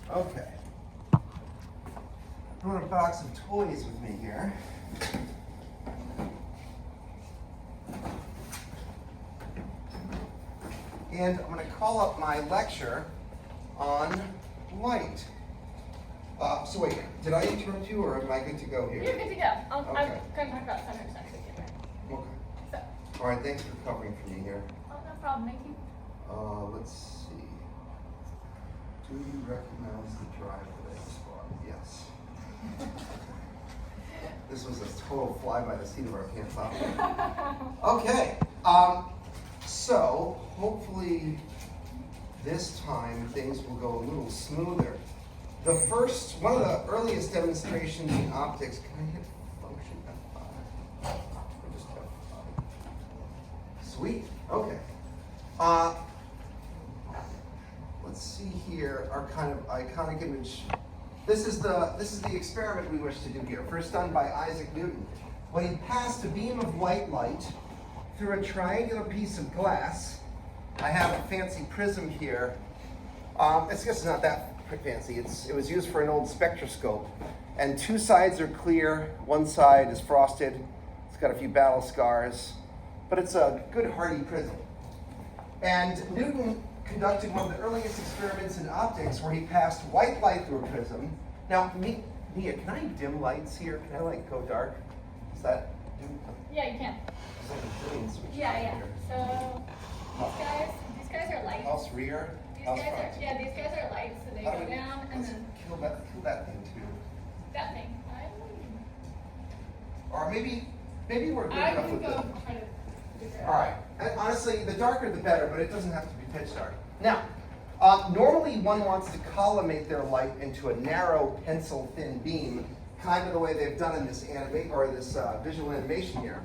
Okay. I want a box of toys with me here. And I'm going to call up my lecture on light. So wait, did I interrupt you or am I good to go here? You're good to go. I'm Okay. going to talk about center section here. Okay. So, All right, thanks for covering for me here. oh, no problem. Thank you. Let's see. Do you recognize the drive that I just bought? Yes. This was a total fly by the seat of our pants. Okay. So hopefully this time things will go a little smoother. One of the earliest demonstrations in optics, can I hit function F5? Or just F5? Sweet, okay. Let's see here, our kind of iconic image. This is the experiment we wish to do here, first done by Isaac Newton. When he passed a beam of white light through a triangular piece of glass, I have a fancy prism here. I guess it's not that fancy. It was used for an old spectroscope, and two sides are clear, one side is frosted. It's got a few battle scars, but it's a good hardy prism. And Newton conducted one of the earliest experiments in optics where he passed white light through a prism. Now, Mia, can I dim lights here? Can I go dark? Is that? Yeah, you can. It's like a billion switches Yeah. here. So these guys are lights. House rear. These House guys front. these guys are lights, so they How go do we- down and let's then kill that thing too. that thing. Or maybe we're good I enough can with go it. try to figure it All out. right. And honestly, the darker the better, but it doesn't have to be pitch dark. Now, normally one wants to collimate their light into a narrow pencil-thin beam, kind of the way they've done in this visual animation here.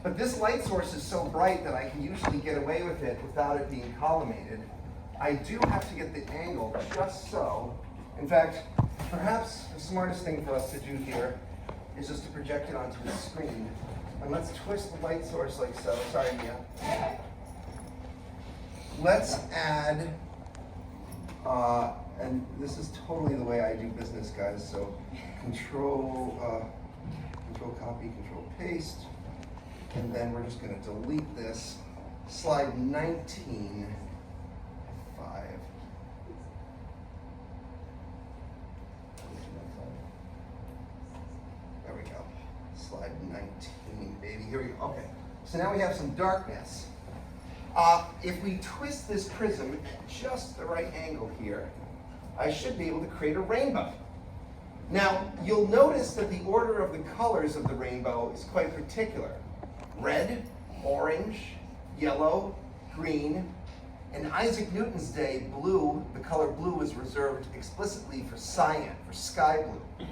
But this light source is so bright that I can usually get away with it without it being collimated. I do have to get the angle just so. In fact, perhaps the smartest thing for us to do here is just to project it onto the screen. And let's twist the light source like so. Sorry, Mia. Let's add, and this is totally the way I do business, guys. So control copy, control paste. And then we're just going to delete this. Slide 19, 5. There we go. Slide 19, baby. Here we go. Okay. So now we have some darkness. If we twist this prism at just the right angle here, I should be able to create a rainbow. Now, you'll notice that the order of the colors of the rainbow is quite particular. Red, orange, yellow, green. In Isaac Newton's day, blue, the color blue was reserved explicitly for cyan, for sky blue.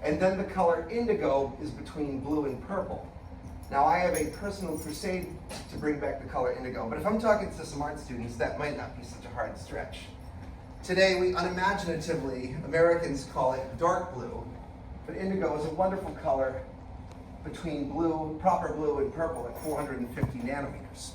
And then the color indigo is between blue and purple. Now I have a personal crusade to bring back the color indigo, but if I'm talking to some art students, that might not be such a hard stretch. Today, we unimaginatively, Americans call it dark blue, but indigo is a wonderful color between blue, proper blue, and purple at 450 nanometers.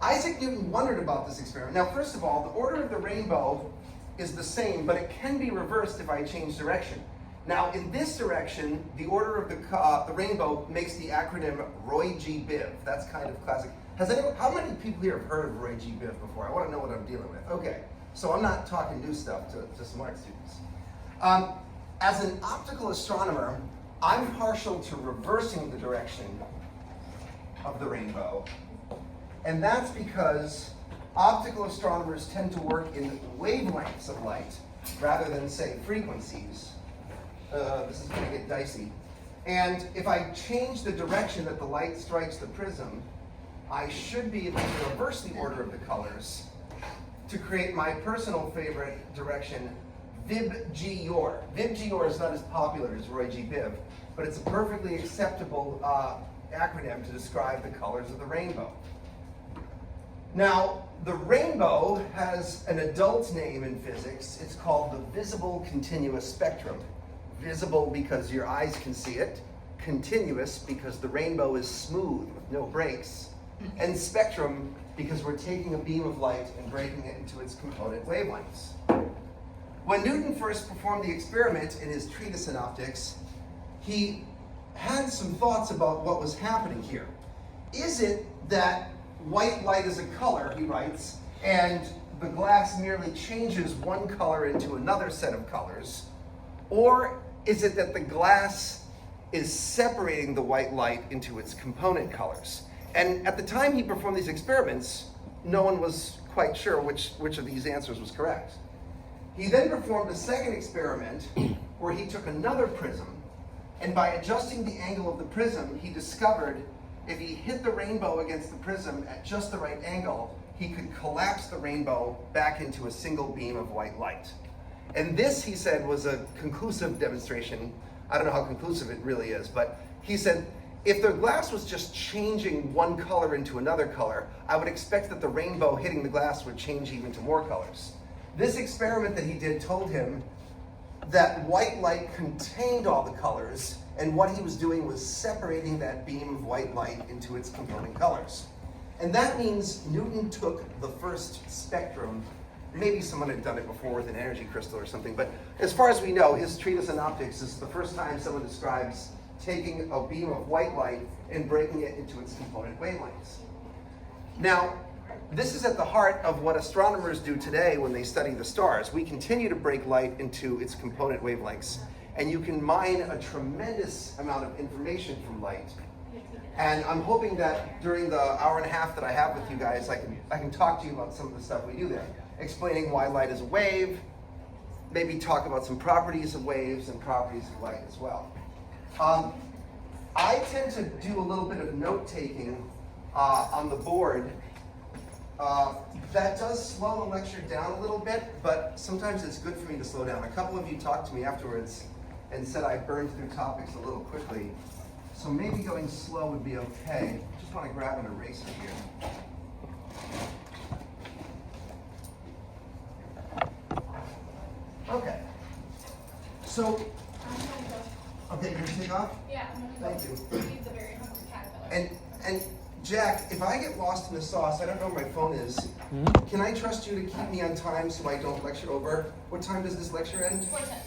Isaac Newton wondered about this experiment. Now, first of all, the order of the rainbow is the same, but it can be reversed if I change direction. Now, in this direction, the order of the rainbow makes the acronym Roy G. Biv. That's kind of classic. How many people here have heard of Roy G. Biv before? I want to know what I'm dealing with. Okay, so I'm not talking new stuff to some art students. As an optical astronomer, I'm partial to reversing the direction of the rainbow. And that's because optical astronomers tend to work in wavelengths of light rather than, say, frequencies. This is going to get dicey. And if I change the direction that the light strikes the prism, I should be able to reverse the order of the colors to create my personal favorite direction, Vib-G-Yor. Vib-G-Yor is not as popular as Roy G. Biv, but it's a perfectly acceptable acronym to describe the colors of the rainbow. Now, the rainbow has an adult name in physics. It's called the visible continuous spectrum. Visible because your eyes can see it, continuous because the rainbow is smooth with no breaks, and spectrum because we're taking a beam of light and breaking it into its component wavelengths. When Newton first performed the experiment in his treatise on optics, he had some thoughts about what was happening here. Is it that white light is a color, he writes, and the glass merely changes one color into another set of colors? Or is it that the glass is separating the white light into its component colors? And at the time he performed these experiments, no one was quite sure which of these answers was correct. He then performed a second experiment where he took another prism, and by adjusting the angle of the prism, he discovered if he hit the rainbow against the prism at just the right angle, he could collapse the rainbow back into a single beam of white light. And this, he said, was a conclusive demonstration. I don't know how conclusive it really is, but he said, if the glass was just changing one color into another color, I would expect that the rainbow hitting the glass would change even to more colors. This experiment that he did told him that white light contained all the colors, and what he was doing was separating that beam of white light into its component colors. And that means Newton took the first spectrum. Maybe someone had done it before with an energy crystal or something, but as far as we know, his treatise on optics is the first time someone describes taking a beam of white light and breaking it into its component wavelengths. Now, this is at the heart of what astronomers do today when they study the stars. We continue to break light into its component wavelengths, and you can mine a tremendous amount of information from light. And I'm hoping that during the hour and a half that I have with you guys, I can talk to you about some of the stuff we do there, explaining why light is a wave, maybe talk about some properties of waves and properties of light as well. I tend to do a little bit of note-taking on the board. That does slow the lecture down a little bit, but sometimes it's good for me to slow down. A couple of you talked to me afterwards and said I burned through topics a little quickly, so maybe going slow would be okay. Just want to grab an eraser here. Okay. So, okay, you're gonna take off? Yeah, I'm gonna Thank go you. feed the very hungry caterpillar. And Jack, if I get lost in the sauce, I don't know where my phone is. Can I trust you to keep me on time so I don't lecture over? What time does this lecture end? 4:10.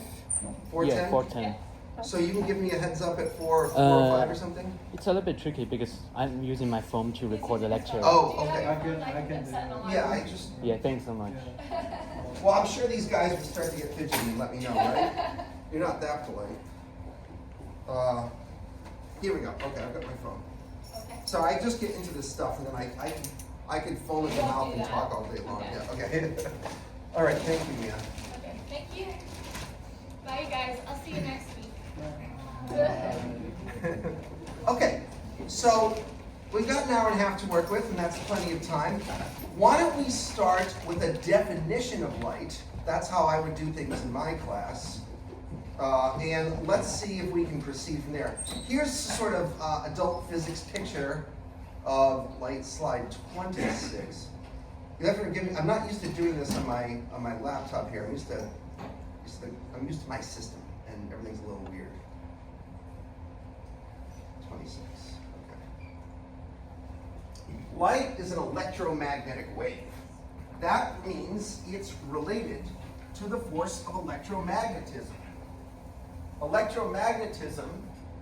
4:10? Yeah, 4:10. So you can give me a heads up at 4 or 5 or something? It's a little bit tricky because I'm using my phone to record the lecture. Oh, Do you have okay. your I can- phone, like, I can set an do alarm? Yeah, I just, Yeah, thanks so much. well, I'm sure these guys will start to get fidgety and let me know, right? You're not that polite. Here we go. Okay, I've got my phone. Okay. So I just get into this stuff and then I can foam at the Don't mouth do and that. talk all day long. Okay. Yeah, okay. All right, thank you, Mia. Okay, thank you. Bye, you guys. I'll see you next week. Okay, so we've got an hour and a half to work with, and that's plenty of time. Why don't we start with a definition of light? That's how I would do things in my class. And let's see if we can proceed from there. Here's sort of adult physics picture of light, slide 26. You have to forgive me. I'm not used to doing this on my laptop here. I'm used to my system, and everything's a little weird. 26. Okay. Light is an electromagnetic wave. That means it's related to the force of electromagnetism. Electromagnetism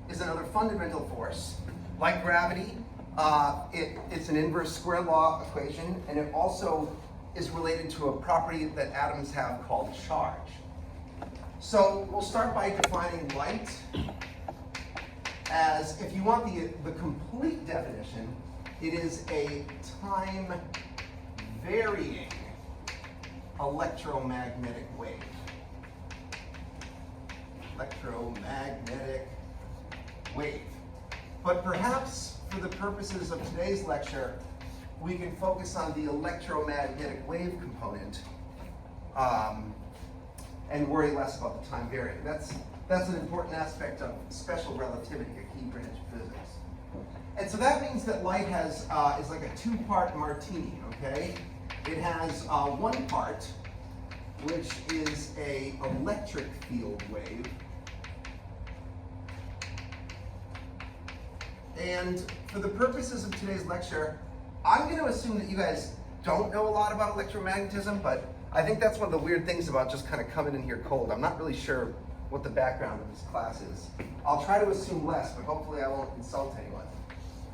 is another fundamental force. Like gravity, it's an inverse square law equation, and it also is related to a property that atoms have called charge. So we'll start by defining light as, if you want the complete definition, it is a time-varying electromagnetic wave. Electromagnetic wave. But perhaps for the purposes of today's lecture, we can focus on the electromagnetic wave component and worry less about the time varying. That's an important aspect of special relativity, a key branch of physics. And so that means that light is like a two-part martini, okay? It has one part, which is a electric field wave. And for the purposes of today's lecture, I'm going to assume that you guys don't know a lot about electromagnetism, but I think that's one of the weird things about just kind of coming in here cold. I'm not really sure what the background of this class is. I'll try to assume less, but hopefully I won't insult anyone.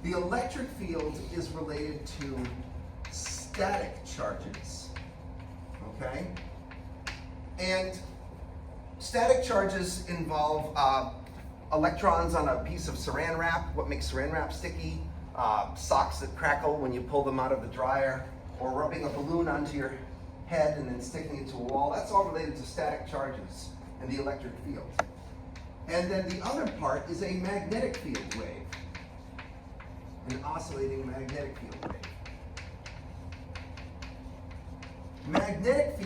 The electric field is related to static charges, okay? And static charges involve electrons on a piece of saran wrap, what makes saran wrap sticky, socks that crackle when you pull them out of the dryer, or rubbing a balloon onto your head and then sticking it to a wall. That's all related to static charges and the electric field. And then the other part is a magnetic field wave, an oscillating magnetic field wave. Magnetic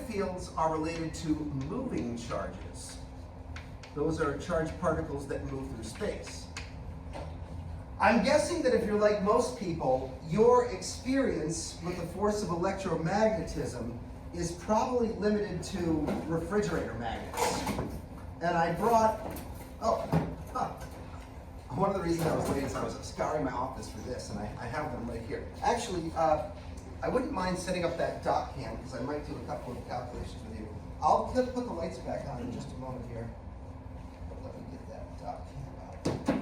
fields are related to moving charges. Those are charged particles that move through space. I'm guessing that if you're like most people, your experience with the force of electromagnetism is probably limited to refrigerator magnets. And I brought, one of the reasons I was late is I was scouring my office for this, and I have them right here. Actually, I wouldn't mind setting up that dot cam, because I might do a couple of calculations with you. I'll put the lights back on in just a moment here. Let me get that dot cam out.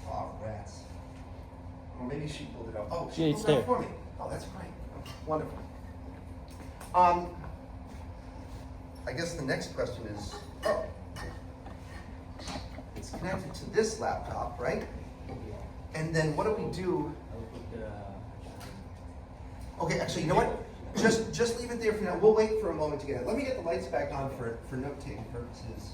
Oh, rats. Or maybe she pulled it out. Oh, she Yeah, pulled it's it out there. for me. Oh, that's great. Wonderful. I guess the next question is, it's connected to this laptop, right? And then what do we do? Okay, actually, you know what? Just leave it there for now. We'll wait for a moment to get it. Let me get the lights back on for note-taking purposes.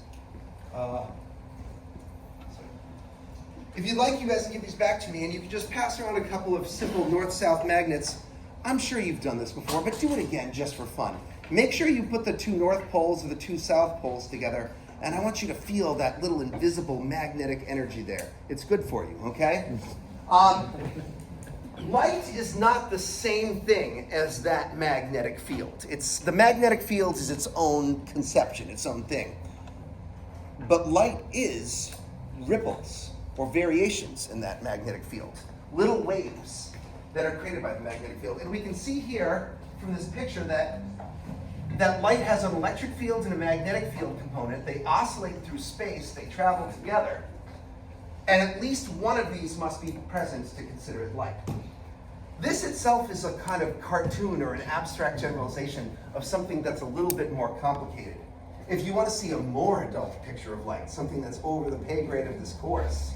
If you'd like, you guys can give these back to me, and you can just pass around a couple of simple north-south magnets. I'm sure you've done this before, but do it again just for fun. Make sure you put the two north poles or the two south poles together, and I want you to feel that little invisible magnetic energy there. It's good for you, okay? Light is not the same thing as that magnetic field. The magnetic field is its own conception, its own thing. But light is ripples or variations in that magnetic field, little waves that are created by the magnetic field. And we can see here from this picture that light has an electric field and a magnetic field component. They oscillate through space, they travel together, and at least one of these must be present to consider it light. This itself is a kind of cartoon or an abstract generalization of something that's a little bit more complicated. If you want to see a more adult picture of light, something that's over the pay grade of this course,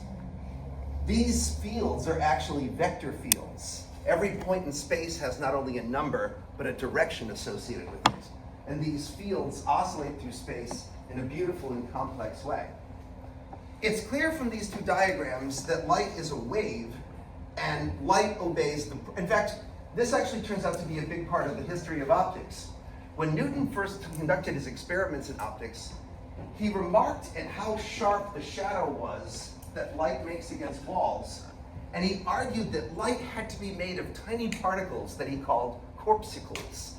these fields are actually vector fields. Every point in space has not only a number, but a direction associated with it. And these fields oscillate through space in a beautiful and complex way. It's clear from these two diagrams that light is a wave, and light obeys in fact, this actually turns out to be a big part of the history of optics. When Newton first conducted his experiments in optics, he remarked at how sharp the shadow was that light makes against walls, and he argued that light had to be made of tiny particles that he called corpuscles.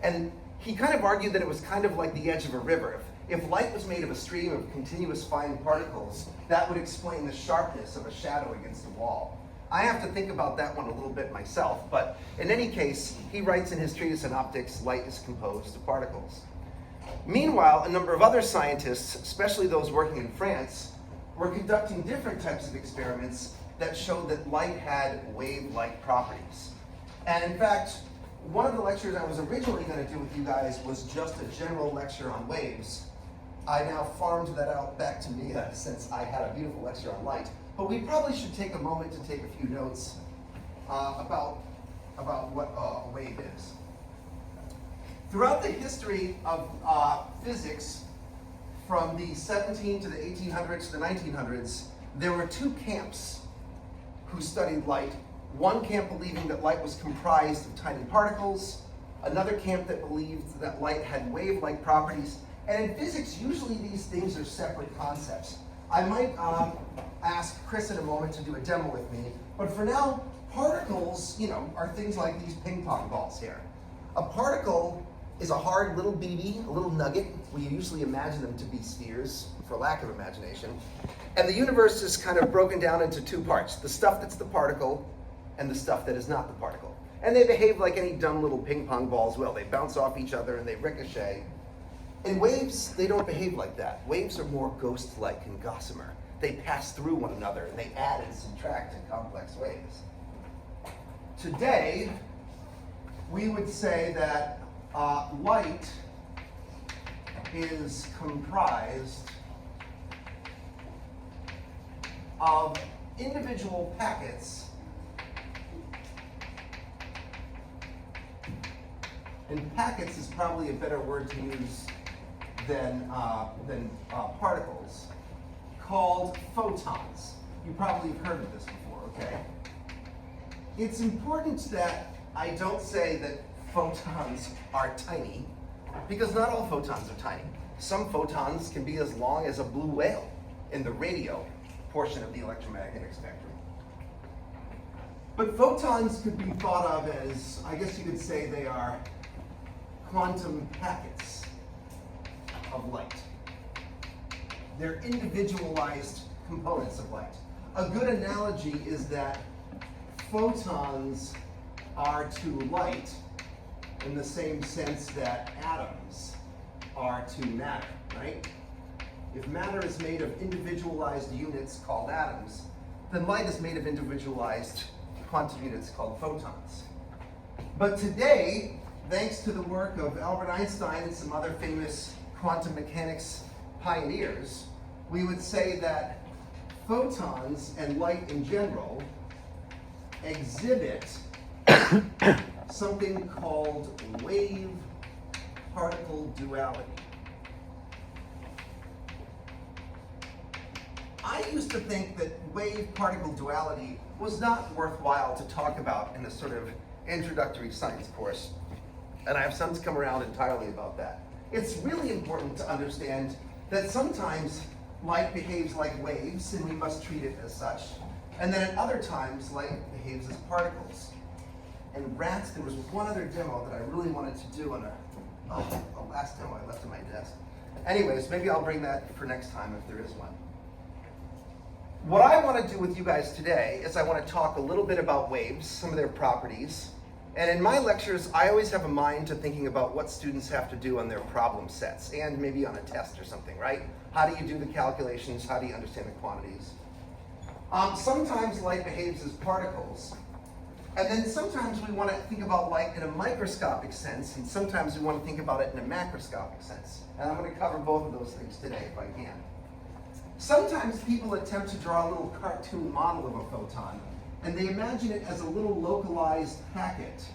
And he kind of argued that it was kind of like the edge of a river. If light was made of a stream of continuous fine particles, that would explain the sharpness of a shadow against a wall. I have to think about that one a little bit myself, but in any case, he writes in his treatise on optics, light is composed of particles. Meanwhile, a number of other scientists, especially those working in France, were conducting different types of experiments that showed that light had wave-like properties. And in fact, one of the lectures I was originally going to do with you guys was just a general lecture on waves. I now farmed that out back to Mia since I had a beautiful lecture on light. But we probably should take a moment to take a few notes about what a wave is. Throughout the history of physics, from the 17 to the 1800s to the 1900s, there were two camps who studied light. One camp believing that light was comprised of tiny particles, another camp that believed that light had wave-like properties. And in physics, usually these things are separate concepts. I might ask Chris in a moment to do a demo with me, but for now, particles, are things like these ping pong balls here. A particle is a hard little BB, a little nugget. We usually imagine them to be spheres, for lack of imagination. And the universe is kind of broken down into two parts, the stuff that's the particle and the stuff that is not the particle. And they behave like any dumb little ping pong balls will. They bounce off each other and they ricochet. In waves, they don't behave like that. Waves are more ghost-like and gossamer. They pass through one another and they add and subtract in complex ways. Today, we would say that light is comprised of individual packets, and packets is probably a better word to use than particles, called photons. You probably have heard of this before, okay? It's important that I don't say that photons are tiny, because not all photons are tiny. Some photons can be as long as a blue whale in the radio portion of the electromagnetic spectrum. But photons could be thought of as, I guess you could say they are quantum packets of light. They're individualized components of light. A good analogy is that photons are to light in the same sense that atoms are to matter, right? If matter is made of individualized units called atoms, then light is made of individualized quantum units called photons. But today, thanks to the work of Albert Einstein and some other famous quantum mechanics pioneers, we would say that photons and light in general exhibit something called wave-particle duality. I used to think that wave-particle duality was not worthwhile to talk about in a sort of introductory science course, and I have since come around entirely about that. It's really important to understand that sometimes light behaves like waves, and we must treat it as such, and then at other times, light behaves as particles. And rats, there was one other demo that I really wanted to do on the last demo I left on my desk. Anyways, maybe I'll bring that for next time if there is one. What I want to do with you guys today is I want to talk a little bit about waves, some of their properties. And in my lectures, I always have a mind to thinking about what students have to do on their problem sets, and maybe on a test or something, right? How do you do the calculations? How do you understand the quantities? Sometimes light behaves as particles. And then sometimes we want to think about light in a microscopic sense, and sometimes we want to think about it in a macroscopic sense. And I'm going to cover both of those things today if I can. Sometimes people attempt to draw a little cartoon model of a photon, and they imagine it as a little localized packet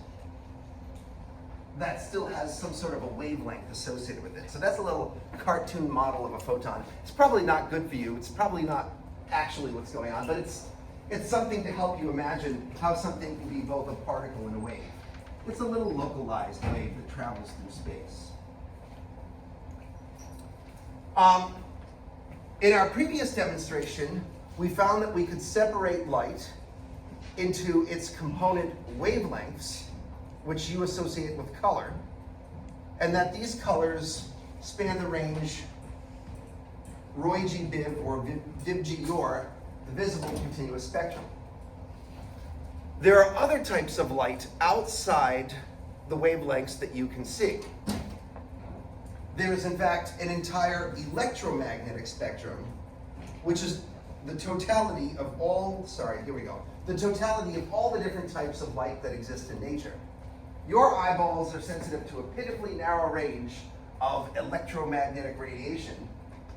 that still has some sort of a wavelength associated with it. So that's a little cartoon model of a photon. It's probably not good for you. It's probably not actually what's going on, but it's something to help you imagine how something can be both a particle and a wave. It's a little localized wave that travels through space. In our previous demonstration, we found that we could separate light into its component wavelengths, which you associate with color, and that these colors span the range Roy G. Biv or Viv G. Yor, the visible continuous spectrum. There are other types of light outside the wavelengths that you can see. There is in fact an entire electromagnetic spectrum, which is the totality of all, the totality of all the different types of light that exist in nature. Your eyeballs are sensitive to a pitifully narrow range of electromagnetic radiation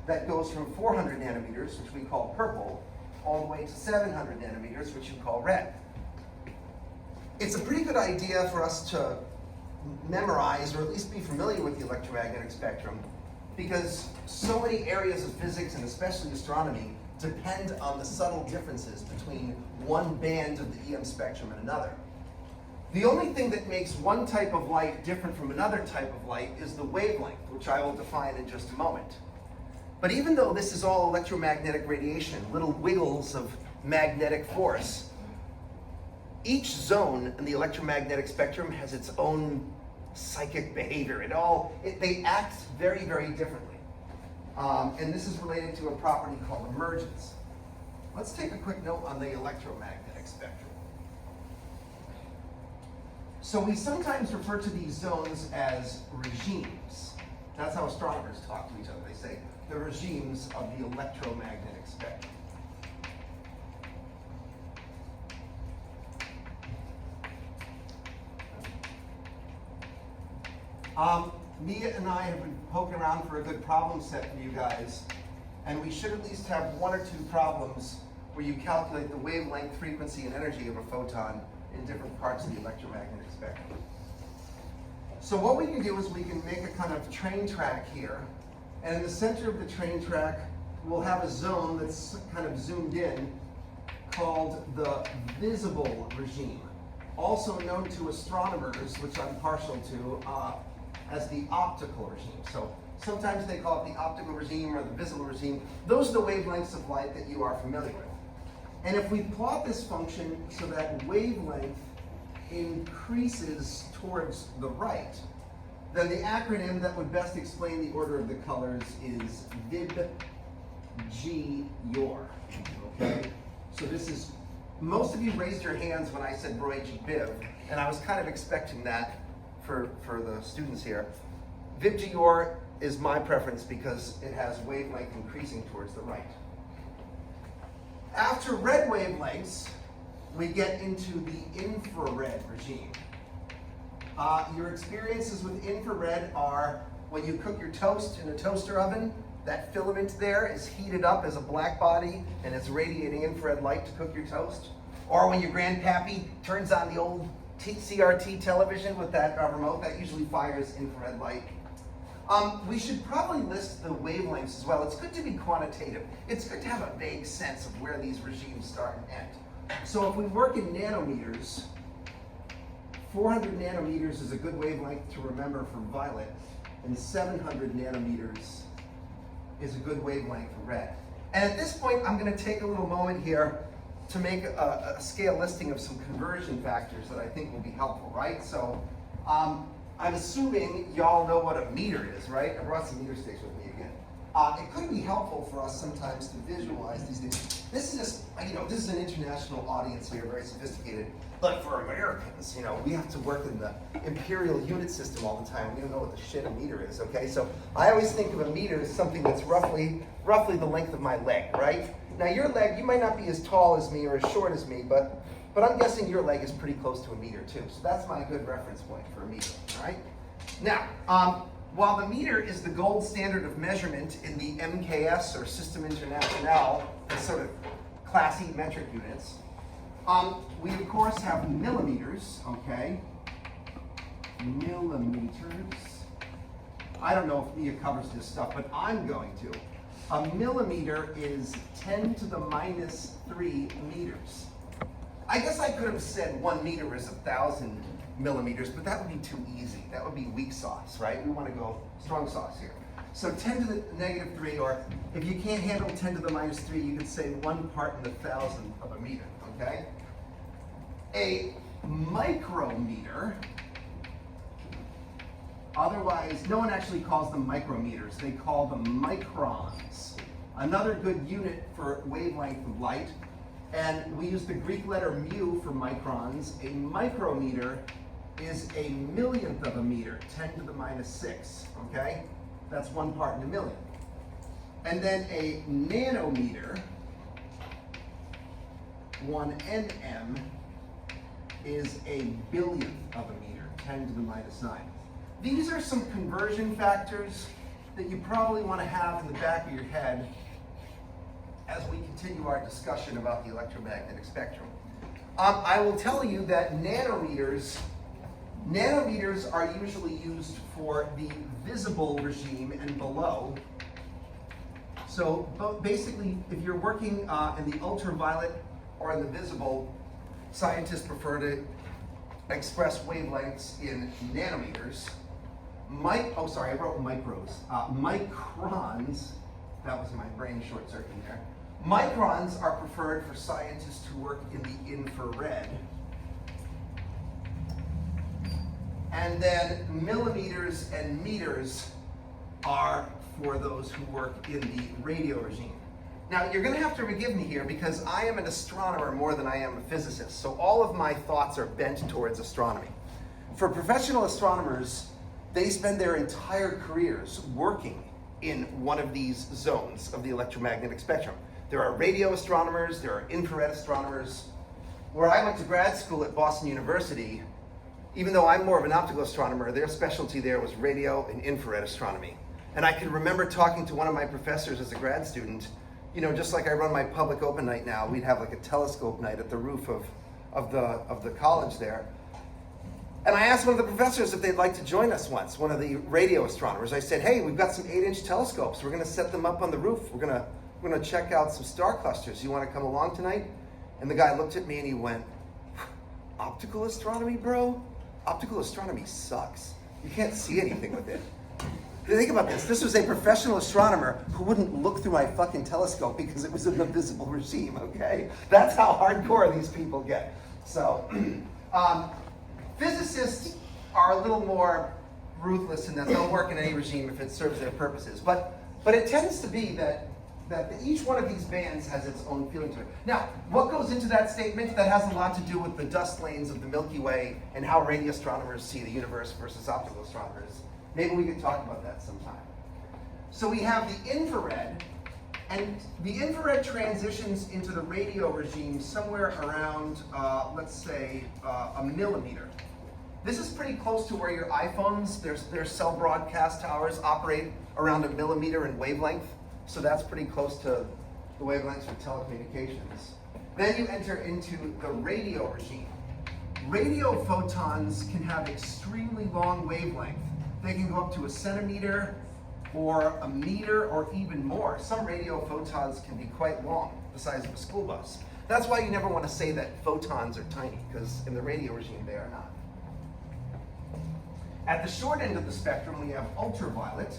that goes from 400 nanometers, which we call purple, all the way to 700 nanometers, which you call red. It's a pretty good idea for us to memorize, or at least be familiar with the electromagnetic spectrum, because so many areas of physics, and especially astronomy, depend on the subtle differences between one band of the EM spectrum and another. The only thing that makes one type of light different from another type of light is the wavelength, which I will define in just a moment. But even though this is all electromagnetic radiation, little wiggles of magnetic force, each zone in the electromagnetic spectrum has its own psychic behavior. They act very, very differently. And this is related to a property called emergence. Let's take a quick note on the electromagnetic spectrum. So we sometimes refer to these zones as regimes. That's how astronomers talk to each other. They say the regimes of the electromagnetic spectrum. Mia and I have been poking around for a good problem set for you guys, and we should at least have one or two problems where you calculate the wavelength, frequency, and energy of a photon in different parts of the electromagnetic spectrum. So what we can do is we can make a kind of train track here, and in the center of the train track, we'll have a zone that's kind of zoomed in called the visible regime, also known to astronomers, which I'm partial to, as the optical regime. So sometimes they call it the optical regime or the visible regime. Those are the wavelengths of light that you are familiar with. And if we plot this function so that wavelength increases towards the right, then the acronym that would best explain the order of the colors is VIB-G-YOR. Okay? So this is, most of you raised your hands when I said Roy-G-Biv, and I was kind of expecting that for the students here. VIB-G-YOR is my preference because it has wavelength increasing towards the right. After red wavelengths, we get into the infrared regime. Your experiences with infrared are when you cook your toast in a toaster oven, that filament there is heated up as a black body and it's radiating infrared light to cook your toast. Or when your grandpappy turns on the old CRT television with that remote, that usually fires infrared light. We should probably list the wavelengths as well. It's good to be quantitative. It's good to have a vague sense of where these regimes start and end. So if we work in nanometers, 400 nanometers is a good wavelength to remember for violet, and 700 nanometers is a good wavelength for red. And at this point, I'm going to take a little moment here to make a scale listing of some conversion factors that I think will be helpful, right? So I'm assuming y'all know what a meter is, right? I brought some meter sticks with me again. It could be helpful for us sometimes to visualize these things. This is just, this is an international audience here, very sophisticated. But for Americans, we have to work in the imperial unit system all the time. We don't know what the shit a meter is, okay? So I always think of a meter as something that's roughly the length of my leg, right? Now your leg, you might not be as tall as me or as short as me, but I'm guessing your leg is pretty close to a meter too. So that's my good reference point for a meter, all right? Now, while the meter is the gold standard of measurement in the MKS or System International, the sort of classy metric units, we of course have millimeters, okay? Millimeters. I don't know if Mia covers this stuff, but I'm going to. A millimeter is 10 to the minus 3 meters. I guess I could have said 1 meter is 1,000 millimeters, but that would be too easy. That would be weak sauce, right? We want to go strong sauce here. So 10 to the negative 3, or if you can't handle 10 to the minus 3, you could say 1 part in 1,000 of a meter, okay? A micrometer, otherwise, no one actually calls them micrometers, they call them microns. Another good unit for wavelength of light, and we use the Greek letter mu for microns. A micrometer is a millionth of a meter, 10 to the minus 6, okay? That's 1 part in a million. And then a nanometer, 1 nm, is a billionth of a meter, 10 to the minus 9. These are some conversion factors that you probably want to have in the back of your head as we continue our discussion about the electromagnetic spectrum. I will tell you that nanometers are usually used for the visible regime and below. So basically, if you're working in the ultraviolet or in the visible, scientists prefer to express wavelengths in nanometers. I wrote micros. Microns, that was my brain short-circuiting there. Microns are preferred for scientists who work in the infrared. And then millimeters and meters are for those who work in the radio regime. Now, you're going to have to forgive me here because I am an astronomer more than I am a physicist. So all of my thoughts are bent towards astronomy. For professional astronomers, they spend their entire careers working in one of these zones of the electromagnetic spectrum. There are radio astronomers, there are infrared astronomers. Where I went to grad school at Boston University, even though I'm more of an optical astronomer, their specialty there was radio and infrared astronomy. And I can remember talking to one of my professors as a grad student, you know, just like I run my public open night now, we'd have like a telescope night at the roof of the college there. And I asked one of the professors if they'd like to join us once, one of the radio astronomers. I said, hey, we've got some 8-inch telescopes. We're gonna set them up on the roof. We're gonna check out some star clusters. You wanna come along tonight? And the guy looked at me and he went, optical astronomy, bro? Optical astronomy sucks. You can't see anything with it. Think about this. This was a professional astronomer who wouldn't look through my fucking telescope because it was in the visible regime, okay? That's how hardcore these people get. So, physicists are a little more ruthless in that they'll work in any regime if it serves their purposes. But it tends to be that each one of these bands has its own feeling to it. Now, what goes into that statement? That has a lot to do with the dust lanes of the Milky Way and how radio astronomers see the universe versus optical astronomers. Maybe we could talk about that sometime. So we have the infrared, and the infrared transitions into the radio regime somewhere around, let's say, a millimeter. This is pretty close to where your iPhones, their cell broadcast towers operate around a millimeter in wavelength. So that's pretty close to the wavelengths for telecommunications. Then you enter into the radio regime. Radio photons can have extremely long wavelength. They can go up to a centimeter or a meter or even more. Some radio photons can be quite long, the size of a school bus. That's why you never want to say that photons are tiny, because in the radio regime they are not. At the short end of the spectrum, we have ultraviolet.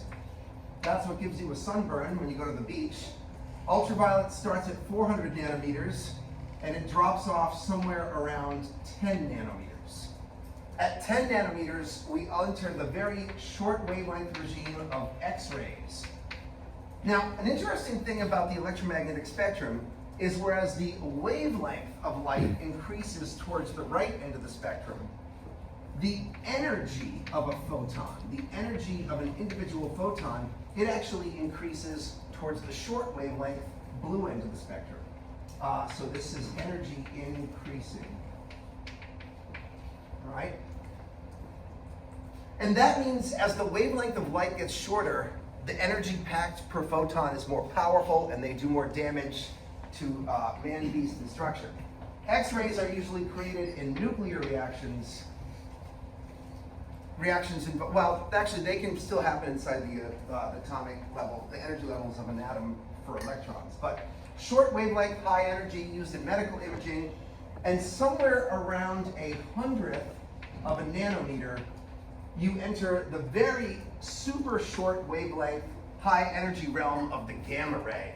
That's what gives you a sunburn when you go to the beach. Ultraviolet starts at 400 nanometers and it drops off somewhere around 10 nanometers. At 10 nanometers, we enter the very short wavelength regime of X-rays. Now, an interesting thing about the electromagnetic spectrum is whereas the wavelength of light increases towards the right end of the spectrum, the energy of a photon, the energy of an individual photon, it actually increases towards the short wavelength, blue end of the spectrum. So this is energy increasing. All right? And that means as the wavelength of light gets shorter, the energy packed per photon is more powerful and they do more damage to man, beast, and structure. X-rays are usually created in nuclear reactions. Well, actually, they can still happen inside the atomic level, the energy levels of an atom for electrons. But short wavelength, high energy used in medical imaging, and somewhere around 1/100th of a nanometer, you enter the very super short wavelength, high energy realm of the gamma ray.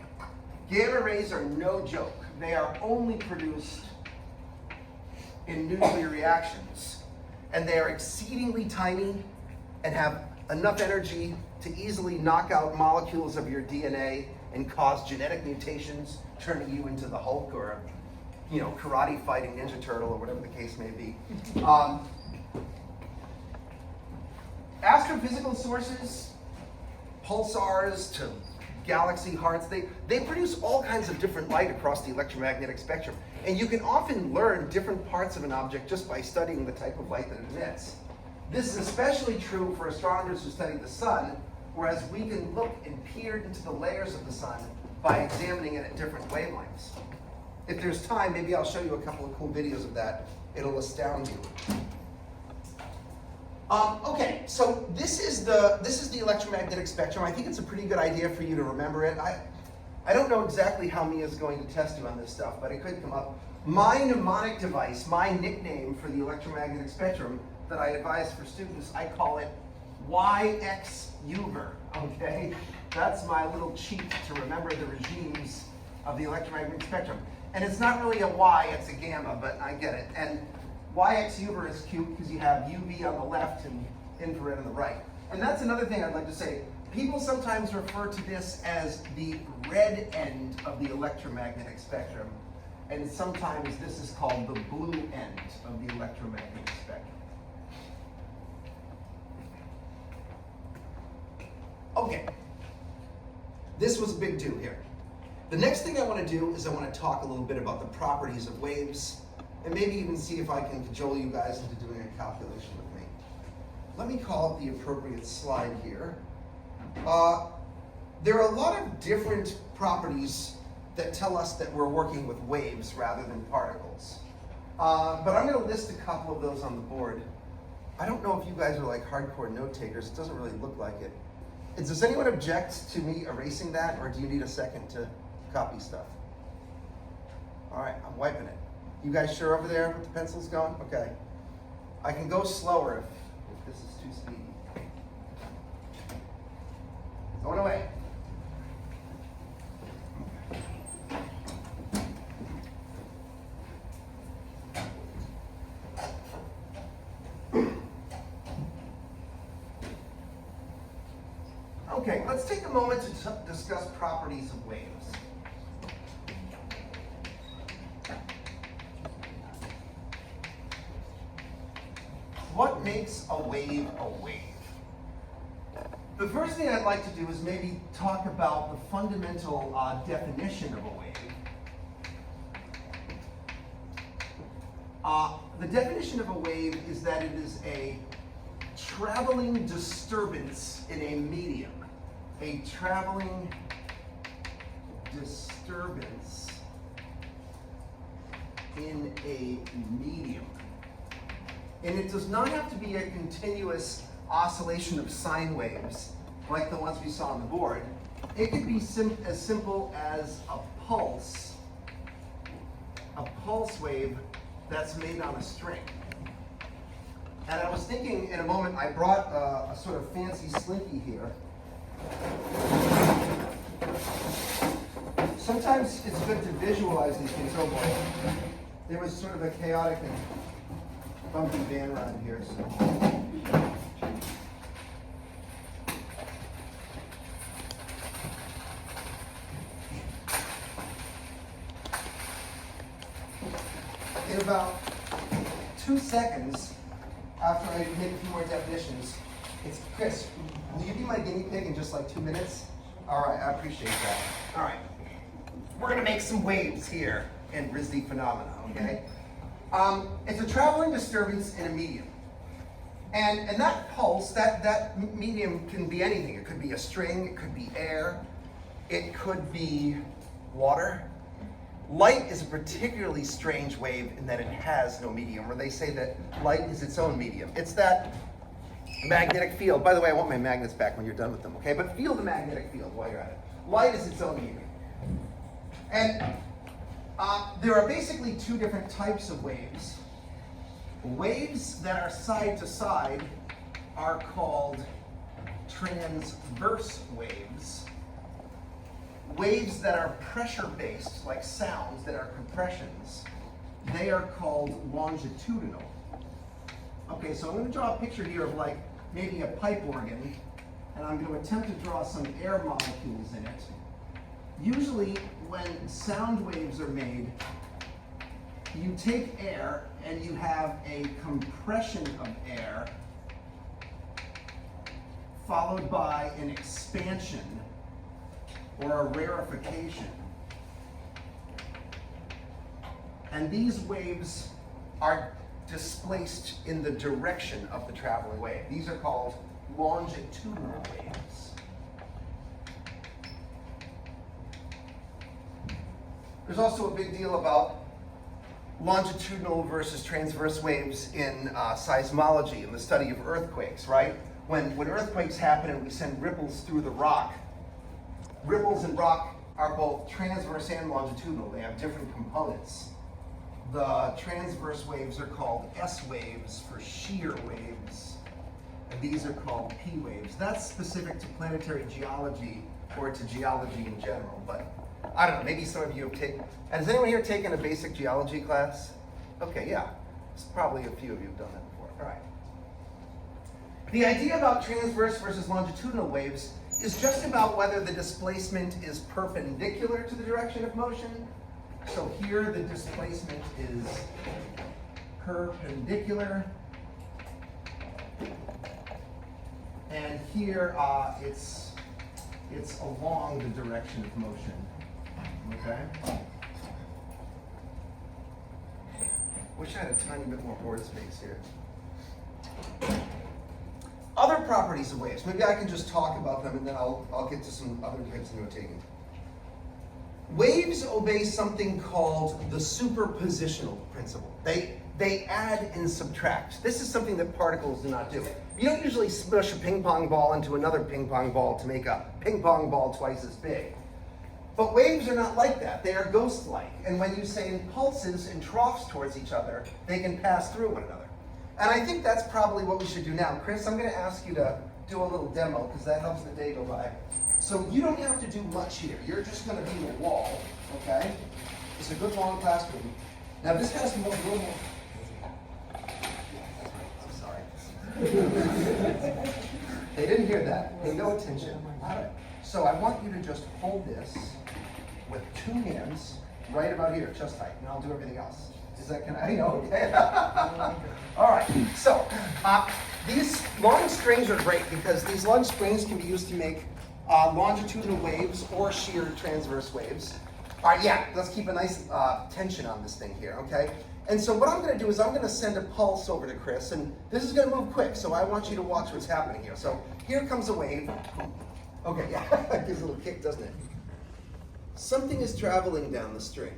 Gamma rays are no joke. They are only produced in nuclear reactions. And they are exceedingly tiny and have enough energy to easily knock out molecules of your DNA and cause genetic mutations, turning you into the Hulk or, you know, karate fighting Ninja Turtle or whatever the case may be. Astrophysical sources, pulsars to galaxy hearts, they produce all kinds of different light across the electromagnetic spectrum. And you can often learn different parts of an object just by studying the type of light that it emits. This is especially true for astronomers who study the sun, whereas we can look and peer into the layers of the sun by examining it at different wavelengths. If there's time, maybe I'll show you a couple of cool videos of that. It'll astound you. Okay, so this is the electromagnetic spectrum. I think it's a pretty good idea for you to remember it. I don't know exactly how Mia's going to test you on this stuff, but it could come up. My mnemonic device, my nickname for the electromagnetic spectrum that I advise for students, I call it YXUver, okay? That's my little cheat to remember the regimes of the electromagnetic spectrum. And it's not really a Y, it's a gamma, but I get it. And YX uber is cute because you have UV on the left and infrared on the right. And that's another thing I'd like to say. People sometimes refer to this as the red end of the electromagnetic spectrum, and sometimes this is called the blue end of the electromagnetic spectrum. Okay, this was a big do here. The next thing I want to do is I want to talk a little bit about the properties of waves, and maybe even see if I can cajole you guys into doing a calculation with me. Let me call up the appropriate slide here. There are a lot of different properties that tell us that we're working with waves rather than particles. But I'm going to list a couple of those on the board. I don't know if you guys are like hardcore note takers. It doesn't really look like it. Does anyone object to me erasing that, or do you need a second to copy stuff? All right, I'm wiping it. You guys sure over there with the pencils going? Okay. I can go slower if this is too speedy. Going away. Okay, let's take a moment to discuss properties of waves. What makes a wave a wave? The first thing I'd like to do is maybe talk about the fundamental definition of a wave. The definition of a wave is that it is a traveling disturbance in a medium. A traveling disturbance in a medium. And it does not have to be a continuous oscillation of sine waves like the ones we saw on the board. It could be as simple as a pulse wave that's made on a string. And I was thinking in a moment, I brought a sort of fancy slinky here. Sometimes it's good to visualize these things. Oh boy, there was sort of a chaotic and bumpy van ride here. So. In about 2 seconds, after I make a few more definitions, it's Chris, will you be my guinea pig in just like 2 minutes? All right, I appreciate that. All right, we're gonna make some waves here in RISD phenomena, okay? It's a traveling disturbance in a medium. And that pulse, that medium can be anything. It could be a string, it could be air, it could be water. Light is a particularly strange wave in that it has no medium, or they say that light is its own medium. It's that magnetic field. By the way, I want my magnets back when you're done with them, okay? But feel the magnetic field while you're at it. Light is its own medium. And there are basically 2 different types of waves. Waves that are side to side are called transverse waves. Waves that are pressure-based, like sounds that are compressions, they are called longitudinal. Okay, so I'm going to draw a picture here of like maybe a pipe organ, and I'm going to attempt to draw some air molecules in it. Usually when sound waves are made, you take air and you have a compression of air followed by an expansion or a rarefication. And these waves are displaced in the direction of the traveling wave. These are called longitudinal waves. There's also a big deal about longitudinal versus transverse waves in seismology, in the study of earthquakes, right? When earthquakes happen and we send ripples through the rock, ripples in rock are both transverse and longitudinal. They have different components. The transverse waves are called S waves for shear waves, and these are called P waves. That's specific to planetary geology or to geology in general, but I don't know, maybe some of you have taken, has anyone here taken a basic geology class? Okay, yeah. Probably a few of you have done that before. All right. The idea about transverse versus longitudinal waves is just about whether the displacement is perpendicular to the direction of motion. So here the displacement is perpendicular. And here it's along the direction of motion. Okay? Wish I had a tiny bit more board space here. Other properties of waves. Maybe I can just talk about them and then I'll get to some other types of note-taking. Waves obey something called the superpositional principle. They add and subtract. This is something that particles do not do. You don't usually smush a ping pong ball into another ping pong ball to make a ping pong ball twice as big. But waves are not like that. They are ghost-like. And when you send pulses and troughs towards each other, they can pass through one another. And I think that's probably what we should do now. Chris, I'm going to ask you to do a little demo because that helps the day go by. So you don't have to do much here. You're just going to be a wall, okay? It's a good long classroom. Now this has to move a little more. I'm sorry. They didn't hear that. Pay no attention. All right. So I want you to just hold this with two hands right about here, chest height, and I'll do everything else. Is that, can I know? Okay. All right, so these long strings are great because these long strings can be used to make longitudinal waves or shear transverse waves. All right, yeah, let's keep a nice tension on this thing here, okay? And so what I'm gonna do is I'm gonna send a pulse over to Chris, and this is gonna move quick, so I want you to watch what's happening here. So here comes a wave. Okay, yeah, it gives a little kick, doesn't it? Something is traveling down the string.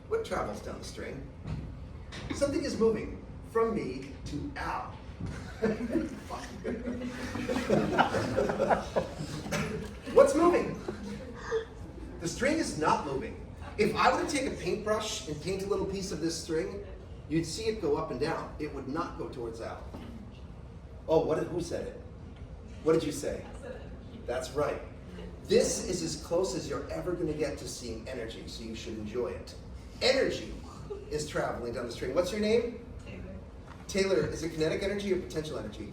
What travels down the string? Something is moving from me to Al. What's moving? The string is not moving. If I were to take a paintbrush and paint a little piece of this string, you'd see it go up and down. It would not go towards Al. Oh, who said it? What did you say? That's right. This is as close as you're ever going to get to seeing energy, so you should enjoy it. Energy is traveling down the string. What's your name? Taylor. Taylor, is it kinetic energy or potential energy?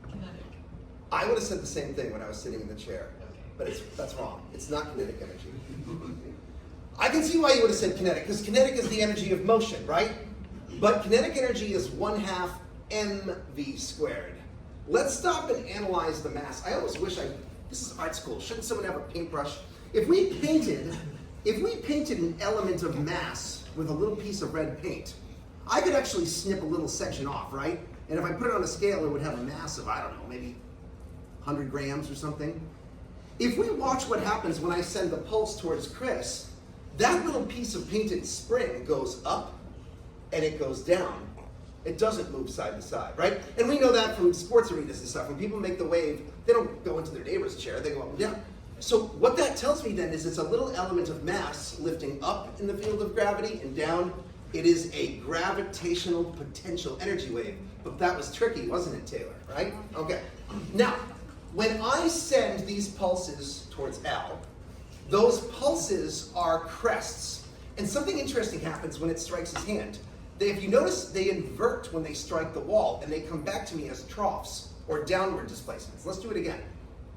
Kinetic. I would have said the same thing when I was sitting in the chair, but that's wrong. It's not kinetic energy. I can see why you would have said kinetic, because kinetic is the energy of motion, right? But kinetic energy is 1/2 mv squared. Let's stop and analyze the mass. I always wish this is art school. Shouldn't someone have a paintbrush? If we painted an element of mass with a little piece of red paint, I could actually snip a little section off, right? And if I put it on a scale, it would have a mass of, I don't know, maybe 100 grams or something. If we watch what happens when I send the pulse towards Chris, that little piece of painted spring goes up and it goes down. It doesn't move side to side, right? And we know that from sports arenas and stuff. When people make the wave, they don't go into their neighbor's chair, they go up and down. So what that tells me then is it's a little element of mass lifting up in the field of gravity and down. It is a gravitational potential energy wave. But that was tricky, wasn't it, Taylor, right? Okay. Now, when I send these pulses towards Al, those pulses are crests. And something interesting happens when it strikes his hand. If you notice, they invert when they strike the wall, and they come back to me as troughs, or downward displacements. Let's do it again.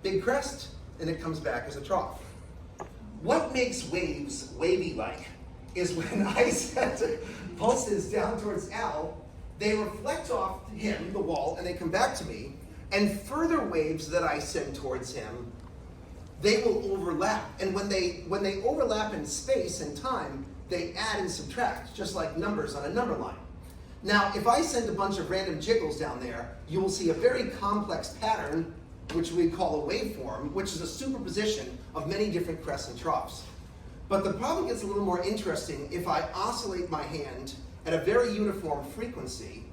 Big crest, and it comes back as a trough. What makes waves wavy-like is when I send pulses down towards Al, they reflect off him, the wall, and they come back to me, and further waves that I send towards him, they will overlap. And when they overlap in space and time, they add and subtract, just like numbers on a number line. Now, if I send a bunch of random jiggles down there, you will see a very complex pattern, which we call a waveform, which is a superposition of many different crests and troughs. But the problem gets a little more interesting if I oscillate my hand at a very uniform frequency,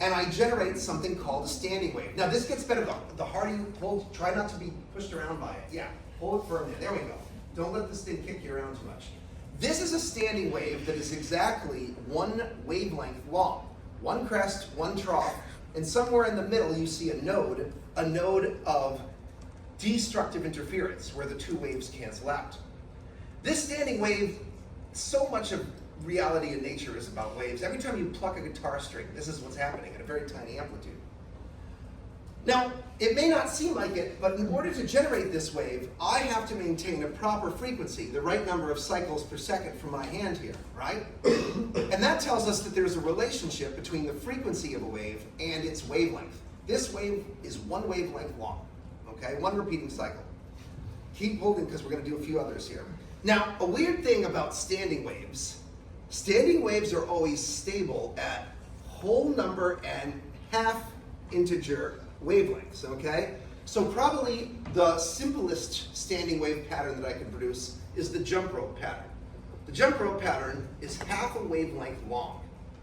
and I generate something called a standing wave. Now, this gets better. The harder you hold, try not to be pushed around by it. Yeah, hold it firm there. There we go. Don't let this thing kick you around too much. This is a standing wave that is exactly one wavelength long. One crest, one trough, and somewhere in the middle you see a node of destructive interference where the two waves cancel out. This standing wave, so much of reality and nature is about waves. Every time you pluck a guitar string, this is what's happening at a very tiny amplitude. Now, it may not seem like it, but in order to generate this wave, I have to maintain a proper frequency, the right number of cycles per second from my hand here, right? And that tells us that there's a relationship between the frequency of a wave and its wavelength. This wave is one wavelength long, okay? One repeating cycle. Keep holding because we're going to do a few others here. Now, a weird thing about standing waves are always stable at whole number and half integer wavelengths, okay? So probably the simplest standing wave pattern that I can produce is the jump rope pattern. The jump rope pattern is half a wavelength long.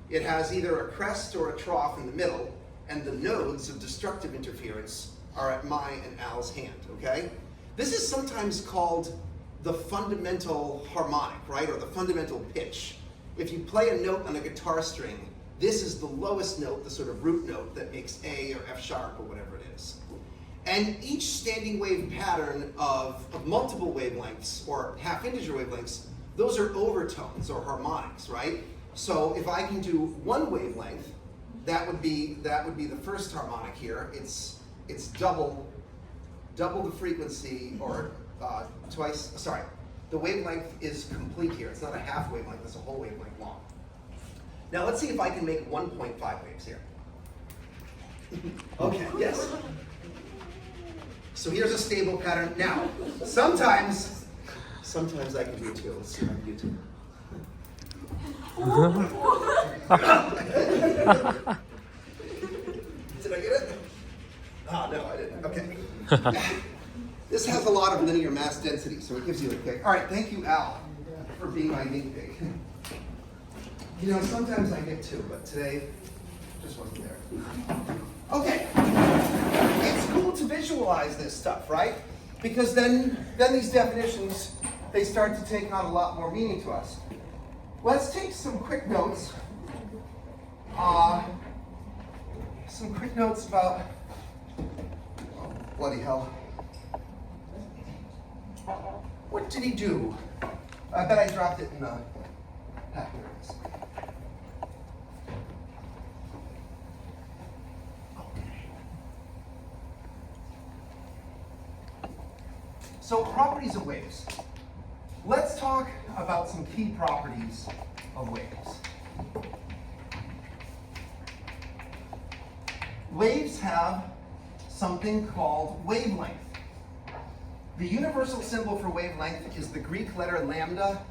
It has either a crest or a trough in the middle, and the nodes of destructive interference are at my and Al's hand, okay? This is sometimes called the fundamental harmonic, right, or the fundamental pitch. If you play a note on a guitar string, this is the lowest note, the sort of root note that makes A or F sharp or whatever it is. And each standing wave pattern of multiple wavelengths or half integer wavelengths, those are overtones or harmonics, right? So if I can do one wavelength, that would be the first harmonic here. It's double the frequency, or twice. Sorry, the wavelength is complete here. It's not a half wavelength; it's a whole wavelength long. Now let's see if I can make 1.5 waves here. Okay, yes. So here's a stable pattern. Now, sometimes I can do two. Let's see if I can do two. Did I get it? Oh, no, I didn't. Okay. This has a lot of linear mass density, so it gives you a kick. All right, thank you, Al, for being my guinea pig. You know, sometimes I get two, but today just wasn't there. Okay, it's cool to visualize this stuff, right? Because then these definitions, they start to take on a lot more meaning to us. Let's take some quick notes. Some quick notes about, oh, bloody hell. What did he do? I bet I dropped it in the, here it is. So, properties of waves. Let's talk about some key properties of waves. Waves have something called wavelength. The universal symbol for wavelength is the Greek letter lambda.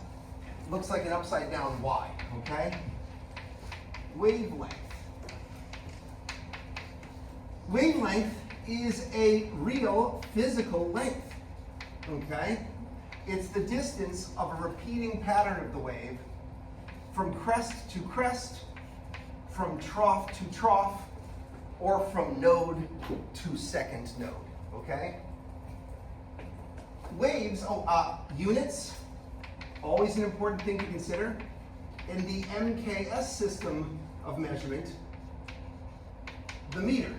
Looks like an upside down Y, okay? Wavelength. Wavelength is a real physical length. Okay? It's the distance of a repeating pattern of the wave from crest to crest, from trough to trough, or from node to second node. Okay? Waves, units, always an important thing to consider. In the MKS system of measurement, the meter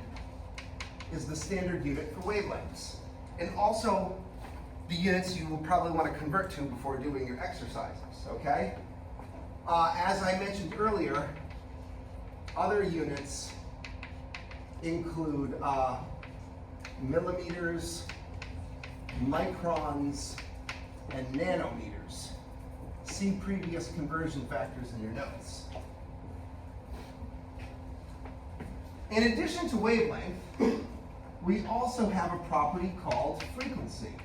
is the standard unit for wavelengths. And also, the units you will probably want to convert to before doing your exercises, okay? As I mentioned earlier, other units include millimeters, microns, and nanometers. See previous conversion factors in your notes. In addition to wavelength, we also have a property called frequency.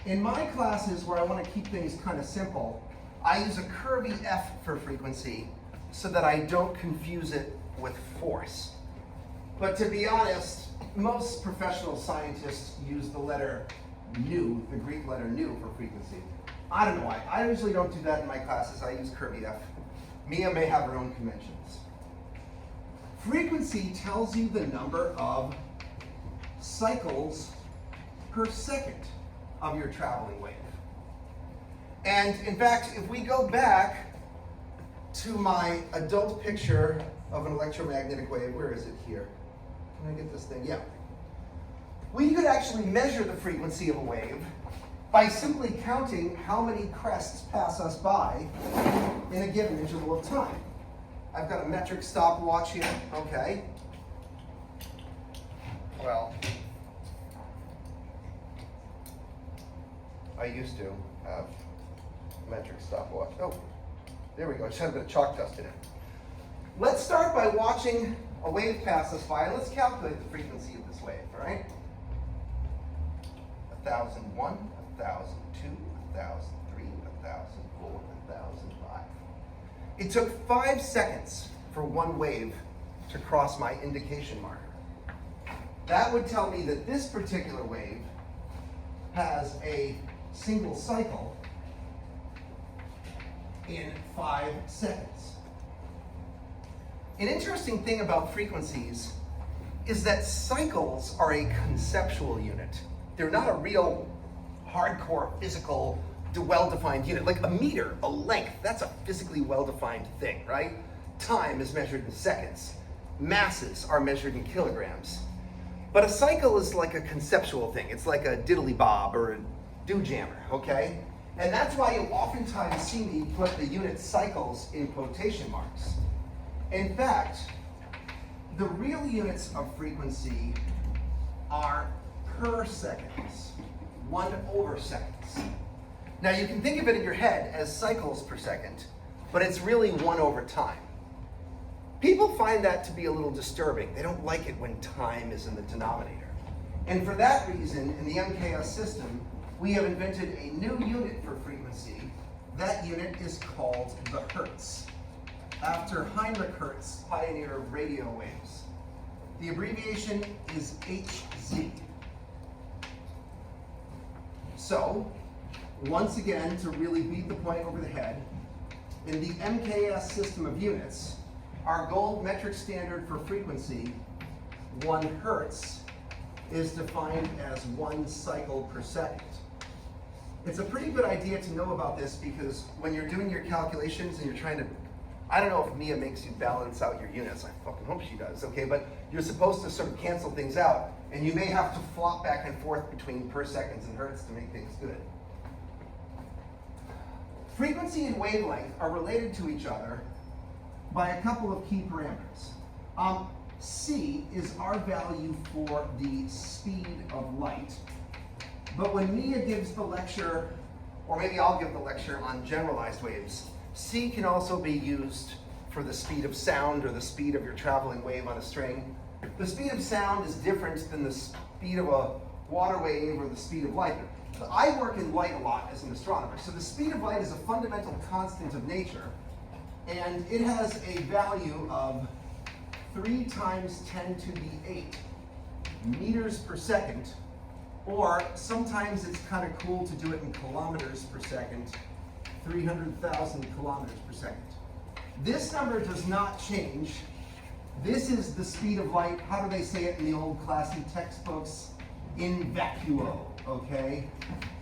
In my classes where I want to keep things kind of simple, I use a curvy F for frequency so that I don't confuse it with force. But to be honest, most professional scientists use the letter nu, the Greek letter nu for frequency. I don't know why. I usually don't do that in my classes. I use curvy F. Mia may have her own conventions. Frequency tells you the number of cycles per second of your traveling wave. And in fact, if we go back to my adult picture of an electromagnetic wave, where is it here? Can I get this thing? Yeah. We could actually measure the frequency of a wave by simply counting how many crests pass us by in a given interval of time. I've got a metric stopwatch here, okay. Well, I used to have a metric stopwatch. Oh, there we go, I just had a bit of chalk dust in it. Let's start by watching a wave pass us by, and let's calculate the frequency of this wave, all right? 1,001, 1,002, 1,003, 1,004, 1,005. It took 5 seconds for one wave to cross my indication marker. That would tell me that this particular wave has a single cycle in 5 seconds. An interesting thing about frequencies is that cycles are a conceptual unit. They're not a real hardcore physical, well-defined unit. Like a meter, a length, that's a physically well-defined thing, right? Time is measured in seconds. Masses are measured in kilograms. But a cycle is like a conceptual thing. It's like a diddly-bob or a do-jammer, okay? And that's why you oftentimes see me put the unit cycles in quotation marks. In fact, the real units of frequency are per seconds, 1/seconds. Now you can think of it in your head as cycles per second, but it's really 1/time. People find that to be a little disturbing. They don't like it when time is in the denominator. And for that reason, in the MKS system, we have invented a new unit for frequency. That unit is called the Hertz, after Heinrich Hertz, pioneer of radio waves. The abbreviation is Hz. So, once again, to really beat the point over the head, in the MKS system of units, our gold metric standard for frequency, 1 Hertz, is defined as 1 cycle per second. It's a pretty good idea to know about this because when you're doing your calculations and you're trying to, I don't know if Mia makes you balance out your units, I fucking hope she does, okay, but you're supposed to sort of cancel things out, and you may have to flop back and forth between per seconds and hertz to make things good. Frequency and wavelength are related to each other by a couple of key parameters. C is our value for the speed of light, but when Mia gives the lecture, or maybe I'll give the lecture on generalized waves, C can also be used for the speed of sound or the speed of your traveling wave on a string. The speed of sound is different than the speed of a water wave or the speed of light. I work in light a lot as an astronomer, so the speed of light is a fundamental constant of nature, and it has a value of 3 times 10 to the 8 meters per second, or sometimes it's kind of cool to do it in kilometers per second, 300,000 kilometers per second. This number does not change. This is the speed of light. How do they say it in the old classy textbooks? In vacuo, okay?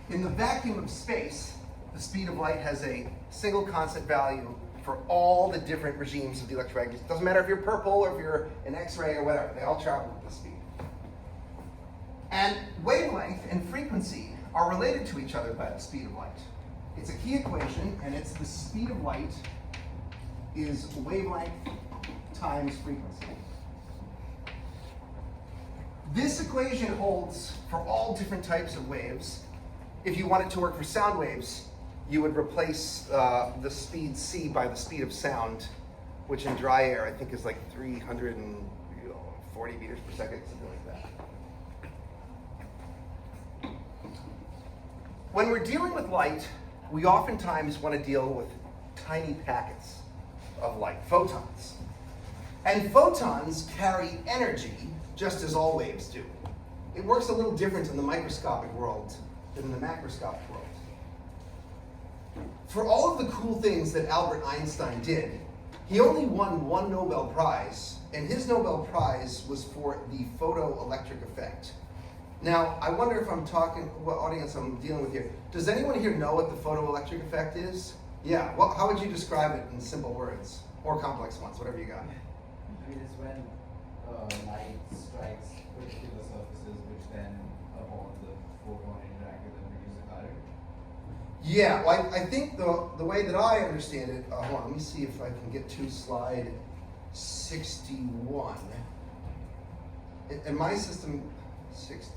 In the vacuum of space, the speed of light has a single constant value for all the different regimes of the electromagnetic. It doesn't matter if you're purple or if you're an X-ray or whatever, they all travel with the speed. And wavelength and frequency are related to each other by the speed of light. It's a key equation, and it's the speed of light is wavelength times frequency. This equation holds for all different types of waves. If you want it to work for sound waves, you would replace the speed c by the speed of sound, which in dry air I think is like 340 meters per second, something like that. When we're dealing with light, we oftentimes want to deal with tiny packets of light, photons. And photons carry energy just as all waves do. It works a little different in the microscopic world than in the macroscopic world. For all of the cool things that Albert Einstein did, he only won 1 Nobel Prize, and his Nobel Prize was for the photoelectric effect. Now, I wonder if I'm talking, what audience I'm dealing with here. Does anyone here know what the photoelectric effect is? Yeah, well, how would you describe it in simple words? Or complex ones, whatever you got. I mean, it's when light strikes particular surfaces, which then, upon the photon interact with them, produce a higher? Yeah, well, I think the way that I understand it, hold on, let me see if I can get to slide 61. In my system, there's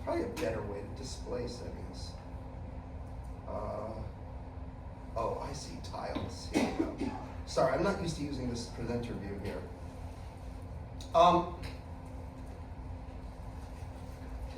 probably a better way to display settings. Oh, I see tiles. Here we go. Sorry, I'm not used to using this presenter view here.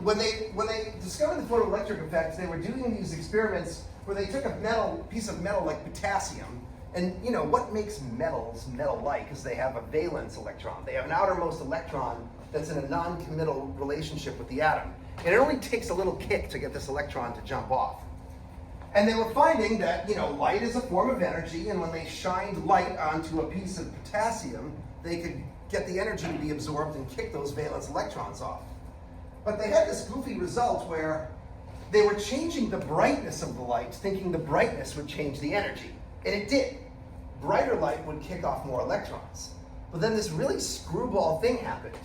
When they discovered the photoelectric effects, they were doing these experiments where they took a piece of metal like potassium, and you know what makes metals metal-like is they have a valence electron. They have an outermost electron that's in a non-committal relationship with the atom. And it only takes a little kick to get this electron to jump off. And they were finding that, you know, light is a form of energy, and when they shined light onto a piece of potassium, they could get the energy to be absorbed and kick those valence electrons off. But they had this goofy result where they were changing the brightness of the light, thinking the brightness would change the energy. And it did. Brighter light would kick off more electrons. But then this really screwball thing happened.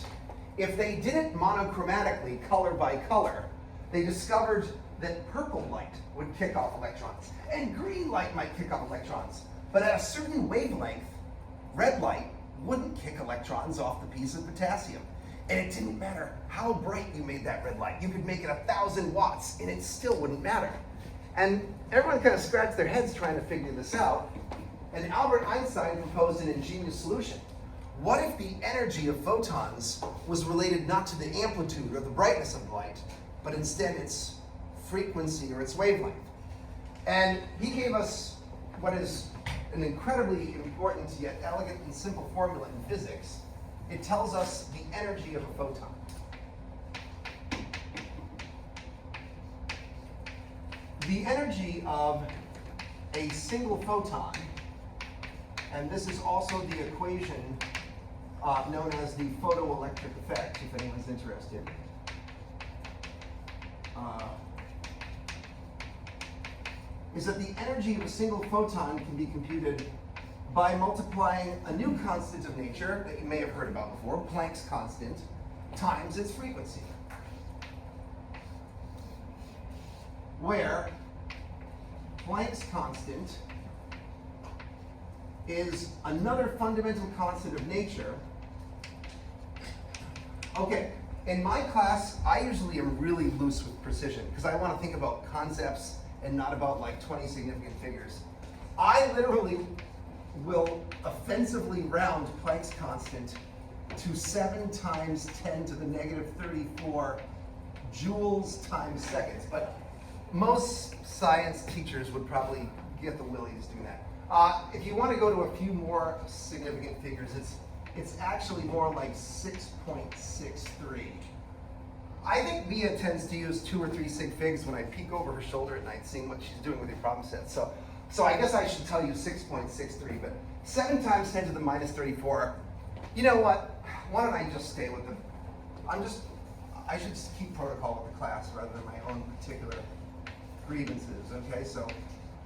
If they did it monochromatically, color by color, they discovered that purple light would kick off electrons. And green light might kick off electrons. But at a certain wavelength, red light wouldn't kick electrons off the piece of potassium. And it didn't matter how bright you made that red light. You could make it 1,000 watts and it still wouldn't matter. And everyone kind of scratched their heads trying to figure this out. And Albert Einstein proposed an ingenious solution. What if the energy of photons was related not to the amplitude or the brightness of light, but instead its frequency or its wavelength? And he gave us what is an incredibly important yet elegant and simple formula in physics. It tells us the energy of a photon. The energy of a single photon, and this is also the equation known as the photoelectric effect, if anyone's interested. Is that the energy of a single photon can be computed by multiplying a new constant of nature that you may have heard about before, Planck's constant, times its frequency. Where Planck's constant is another fundamental constant of nature. Okay, in my class, I usually am really loose with precision because I want to think about concepts and not about like 20 significant figures. I literally will offensively round Planck's constant to 7 times 10 to the negative 34 joules times seconds. But most science teachers would probably get the willies doing that. If you want to go to a few more significant figures, it's actually more like 6.63. I think Mia tends to use 2 or 3 sig figs when I peek over her shoulder at night, seeing what she's doing with your problem set. So I guess I should tell you 6.63, but 7 times 10 to the minus 34. You know what? Why don't I just stay with the, I should just keep protocol with the class rather than my own particular grievances, okay? So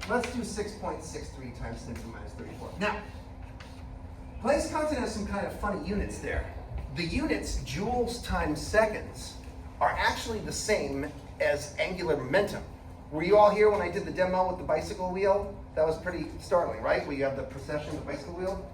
let's do 6.63 times 10 to the minus 34. Now, Planck's constant has some kind of funny units there. The units, joules times seconds, are actually the same as angular momentum. Were you all here when I did the demo with the bicycle wheel? That was pretty startling, right? Where you have the precession of the bicycle wheel.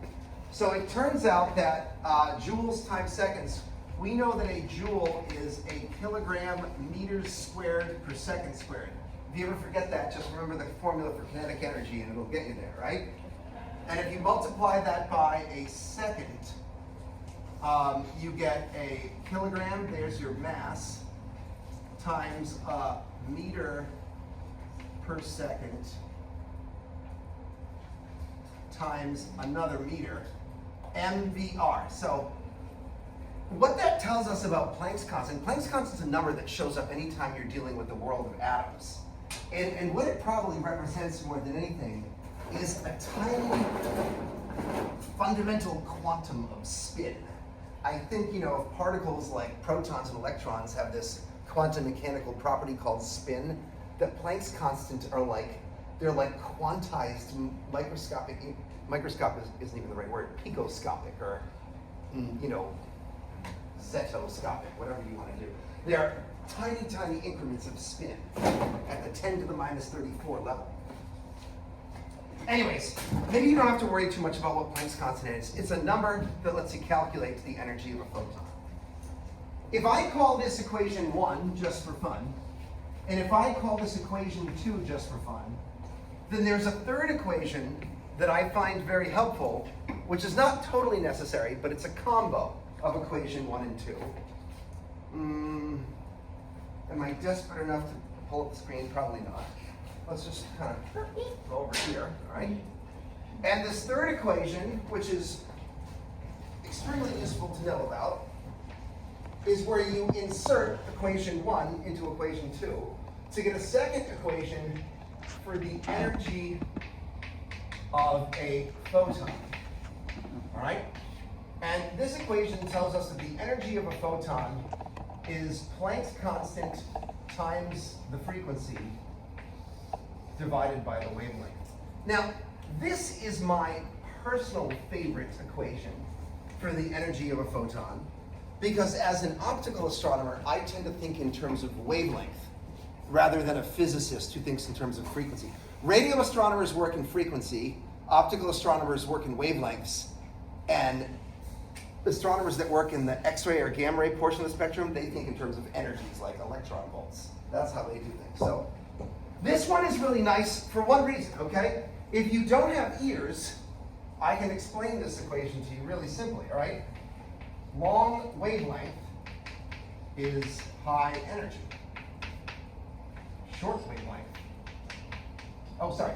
So it turns out that joules times seconds, we know that a joule is a kilogram meters squared per second squared. If you ever forget that, just remember the formula for kinetic energy and it'll get you there, right? And if you multiply that by a second, you get a kilogram, there's your mass, times a meter per second times another meter, MVR. So what that tells us about Planck's constant is a number that shows up anytime you're dealing with the world of atoms. And what it probably represents more than anything is a tiny fundamental quantum of spin. I think, you know, if particles like protons and electrons have this quantum mechanical property called spin, that Planck's constant are like, they're like quantized microscopic isn't even the right word, picoscopic or, you know, zetoscopic, whatever you want to do. They're tiny, tiny increments of spin at the 10 to the minus 34 level. Anyways, maybe you don't have to worry too much about what Planck's constant is. It's a number that lets you calculate the energy of a photon. If I call this equation 1 just for fun, and if I call this equation 2 just for fun, then there's a third equation that I find very helpful, which is not totally necessary, but it's a combo of equation 1 and 2. Am I desperate enough to pull up the screen? Probably not. Let's just kind of go over here, all right? And this third equation, which is extremely useful to know about, is where you insert equation 1 into equation 2 to get a second equation for the energy of a photon, all right? And this equation tells us that the energy of a photon is Planck's constant times the frequency divided by the wavelength. Now, this is my personal favorite equation for the energy of a photon, because as an optical astronomer, I tend to think in terms of wavelength rather than a physicist who thinks in terms of frequency. Radio astronomers work in frequency, optical astronomers work in wavelengths, and astronomers that work in the X-ray or gamma ray portion of the spectrum, they think in terms of energies like electron volts. That's how they do things. So this one is really nice for one reason, okay? If you don't have ears, I can explain this equation to you really simply, all right? Long wavelength is high energy. Short wavelength. Oh, sorry.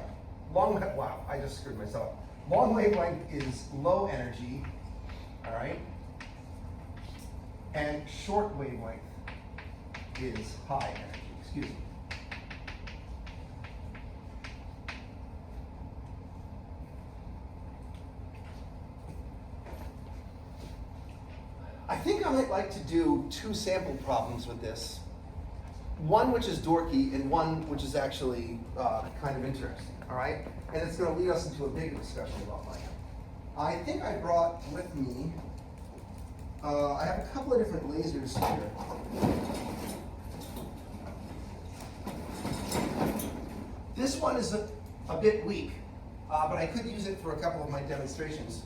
Wow, I just screwed myself up. Long wavelength is low energy, all right? And short wavelength is high energy, excuse me. I think I might like to do 2 sample problems with this. One which is dorky and one which is actually kind of interesting, all right? And it's going to lead us into a bigger discussion about light. I think I brought with me, I have a couple of different lasers here. This one is a bit weak, but I could use it for a couple of my demonstrations.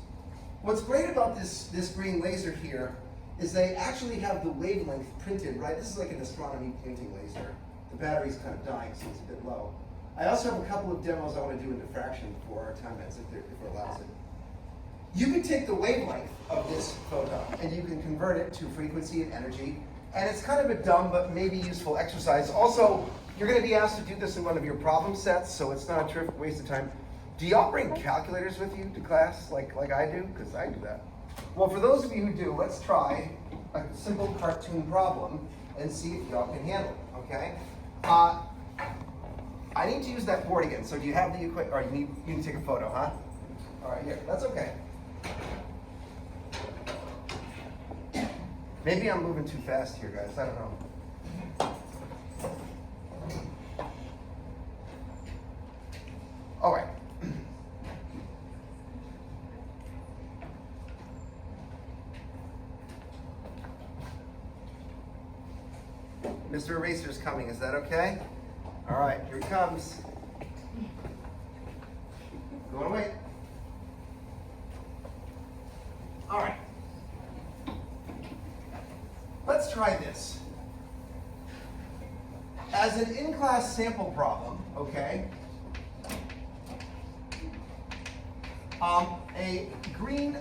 What's great about this green laser here is they actually have the wavelength printed, right? This is like an astronomy painting laser. The battery's kind of dying, so it's a bit low. I also have a couple of demos I want to do in diffraction before our time ends, if it allows it. You can take the wavelength of this photon and you can convert it to frequency and energy, and it's kind of a dumb but maybe useful exercise. Also, you're going to be asked to do this in one of your problem sets, so it's not a terrific waste of time. Do y'all bring calculators with you to class like I do? Because I do that. Well, for those of you who do, let's try a simple cartoon problem and see if y'all can handle it, okay? I need to use that board again, so do you have the equipment, or you need to take a photo, huh? All right, here, that's okay. Maybe I'm moving too fast here, guys, I don't know. All right. Mr. Eraser's coming, is that okay? All right, here he comes. Going away. All right. Let's try this. As an in-class sample problem, okay, a green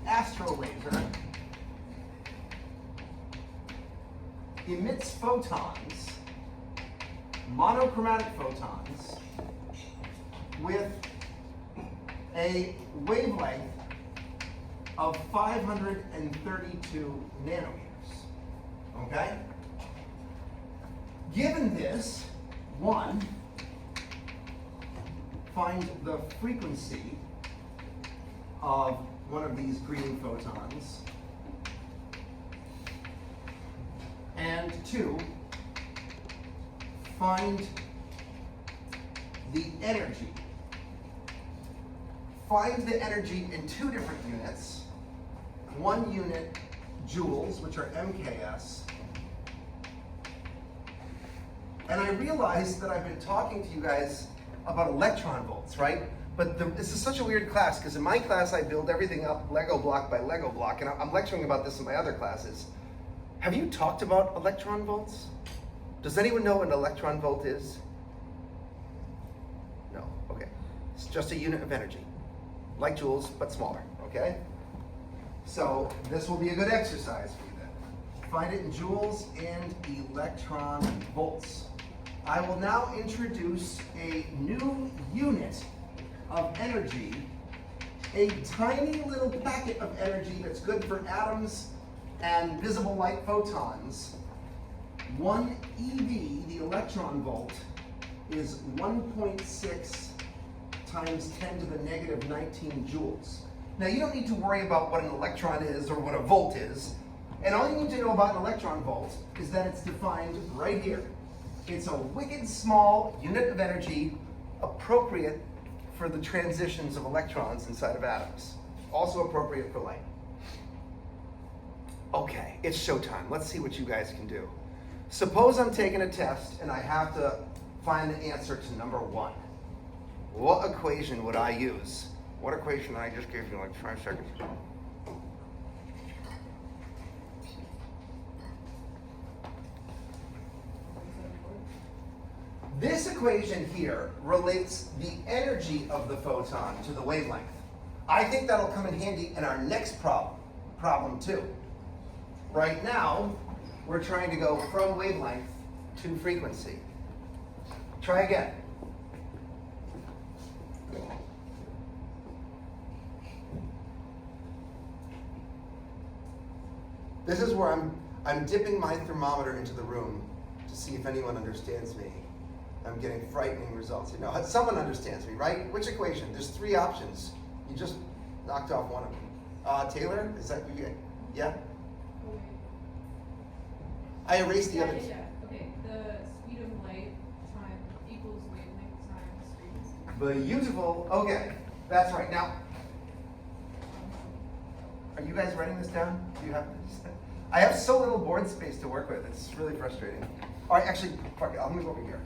astro laser emits photons, monochromatic photons, with a wavelength of 532 nanometers, okay? Given this, one, find the frequency of one of these green photons, and two, find the energy. Find the energy in 2 different units. One unit, joules, which are MKS, And I realized that I've been talking to you guys about electron volts, right? But this is such a weird class, because in my class I build everything up Lego block by Lego block, and I'm lecturing about this in my other classes. Have you talked about electron volts? Does anyone know what an electron volt is? No, okay. It's just a unit of energy, like joules, but smaller, okay? So this will be a good exercise for you then. Find it in joules and electron volts. I will now introduce a new unit of energy, a tiny little packet of energy that's good for atoms and visible light photons. 1 eV, the electron volt, is 1.6 times 10 to the negative 19 joules. Now you don't need to worry about what an electron is or what a volt is. And all you need to know about an electron volt is that it's defined right here. It's a wicked small unit of energy appropriate for the transitions of electrons inside of atoms. Also appropriate for light. Okay, it's showtime. Let's see what you guys can do. Suppose I'm taking a test and I have to find the answer to number 1. What equation would I use? What equation I just gave you like 5 seconds ago? This equation here relates the energy of the photon to the wavelength. I think that'll come in handy in our next problem 2. Right now, we're trying to go from wavelength to frequency. Try again. This is where I'm dipping my thermometer into the room to see if anyone understands me. I'm getting frightening results. You know, someone understands me, right? Which equation? There's 3 options. You just knocked off one of them. Taylor, is that you? Yeah? I erased the other. Yeah. Okay. The speed of light time equals wavelength times frequency. Beautiful. Okay, that's right. Now, are you guys writing this down? Do you have this? I have so little board space to work with. It's really frustrating. All right, actually, fuck it. I'm gonna go over here.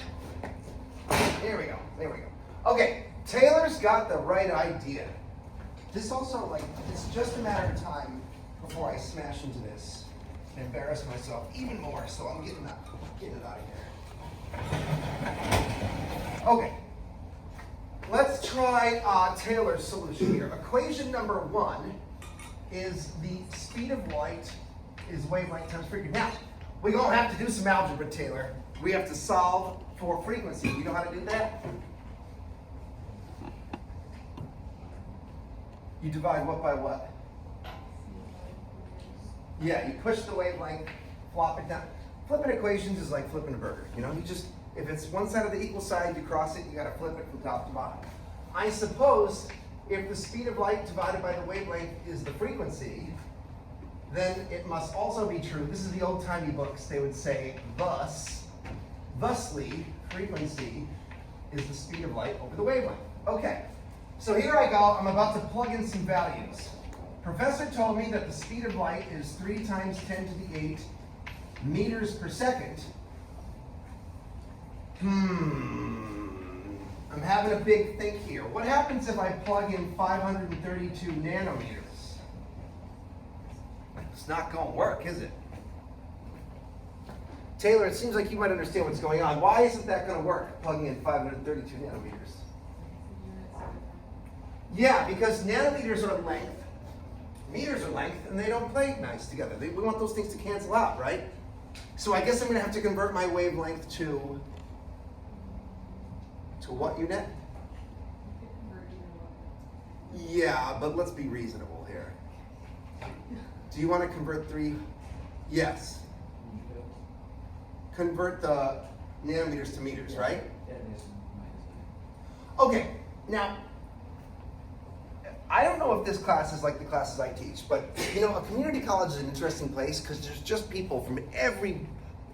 There we go. There we go. Okay, Taylor's got the right idea. This also, like, it's just a matter of time before I smash into this and embarrass myself even more. So I'm getting it out of here. Okay. Let's try Taylor's solution here. Equation number 1 is the speed of light is wavelength times frequency. Now, we're going to have to do some algebra, Taylor. We have to solve for frequency. You know how to do that? You divide what by what? Yeah, you push the wavelength, flop it down. Flipping equations is like flipping a burger. You know, you just, if it's one side of the equal side, you cross it, you got to flip it from top to bottom. I suppose if the speed of light divided by the wavelength is the frequency, then it must also be true. This is the old-timey books. They would say, thusly, frequency is the speed of light over the wavelength. Okay, so here I go. I'm about to plug in some values. Professor told me that the speed of light is 3 times 10 to the 8 meters per second. I'm having a big think here. What happens if I plug in 532 nanometers? It's not going to work, is it? Taylor, it seems like you might understand what's going on. Why isn't that going to work, plugging in 532 nanometers? Yeah, because nanometers are length, meters are length, and they don't play nice together. We want those things to cancel out, right? So I guess I'm going to have to convert my wavelength to what unit? Yeah, but let's be reasonable here. Do you want to convert 3? Yes. Convert the nanometers to meters, right? Okay, now, I don't know if this class is like the classes I teach, but you know, a community college is an interesting place because there's just people from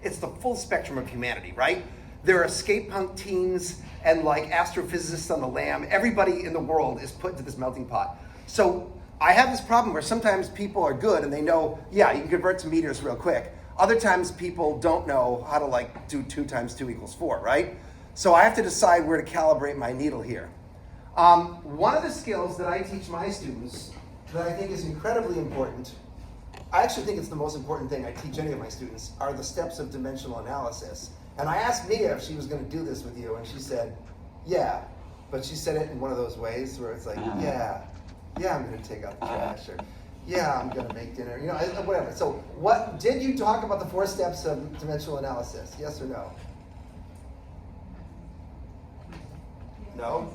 it's the full spectrum of humanity, right? There are skate punk teams and like astrophysicists on the lam. Everybody in the world is put into this melting pot. So I have this problem where sometimes people are good and they know, yeah, you can convert to meters real quick. Other times people don't know how to like do 2 times 2 equals 4, right? So I have to decide where to calibrate my needle here. One of the skills that I teach my students that I think is incredibly important, I actually think it's the most important thing I teach any of my students, are the steps of dimensional analysis. And I asked Mia if she was going to do this with you, and she said, yeah. But she said it in one of those ways where it's like, yeah, I'm going to take out the trash, or yeah, I'm going to make dinner, you know, whatever. So what, did you talk about the 4 steps of dimensional analysis? Yes or no? No?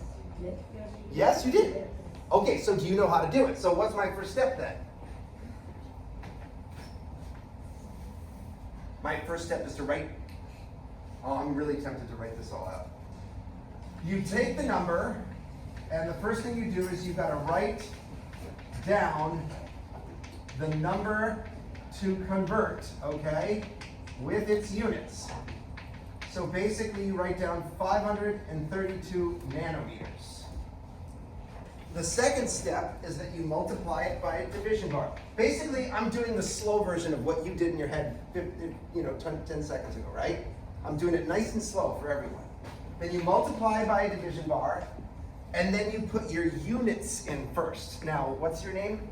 Yes, you did. Okay, so do you know how to do it? So what's my first step then? My first step is to write. Oh, I'm really tempted to write this all out. You take the number, and the first thing you do is you've got to write down the number to convert, okay, with its units. So basically you write down 532 nanometers. The second step is that you multiply it by a division bar. Basically, I'm doing the slow version of what you did in your head 10 seconds ago, right? I'm doing it nice and slow for everyone. Then you multiply by a division bar, and then you put your units in first. Now, what's your name?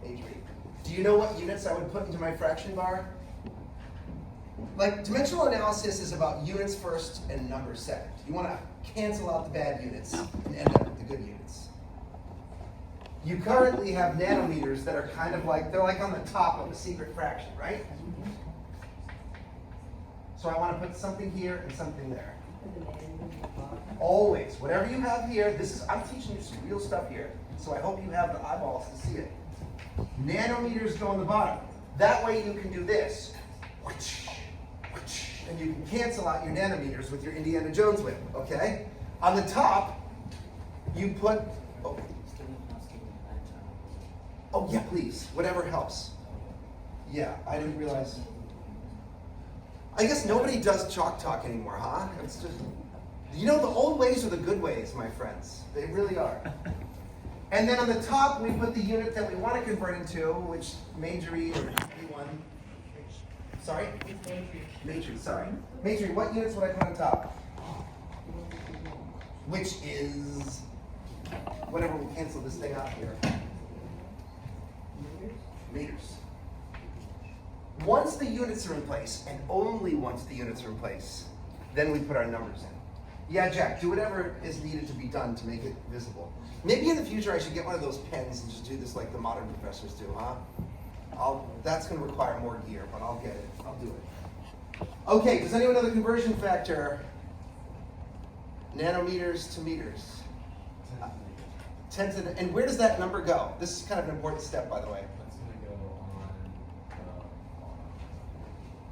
Adrian. Do you know what units I would put into my fraction bar? Like, dimensional analysis is about units first and numbers second. You want to cancel out the bad units and end up with the good units. You currently have nanometers that are kind of like, they're like on the top of a secret fraction, right? So I want to put something here and something there. Always, whatever you have here, I'm teaching you some real stuff here, so I hope you have the eyeballs to see it. Nanometers go on the bottom. That way you can do this. And you can cancel out your nanometers with your Indiana Jones whip, okay? On the top, you put, oh yeah, please, whatever helps. Yeah, I didn't realize. I guess nobody does chalk talk anymore, huh? It's just, you know, the old ways are the good ways, my friends. They really are. And then on the top, we put the unit that we want to convert into, which Majorie or anyone. Sorry? Majorie, sorry. Majorie, what units would I put on top? Which is, whatever, we'll cancel this thing out here. Meters. Once the units are in place, and only once the units are in place, then we put our numbers in. Yeah, Jack, do whatever is needed to be done to make it visible. Maybe in the future I should get one of those pens and just do this like the modern professors do, huh? That's going to require more gear, but I'll get it. I'll do it. Okay, does anyone know the conversion factor? Nanometers to meters. 10 to the, and where does that number go? This is kind of an important step, by the way. That's going to go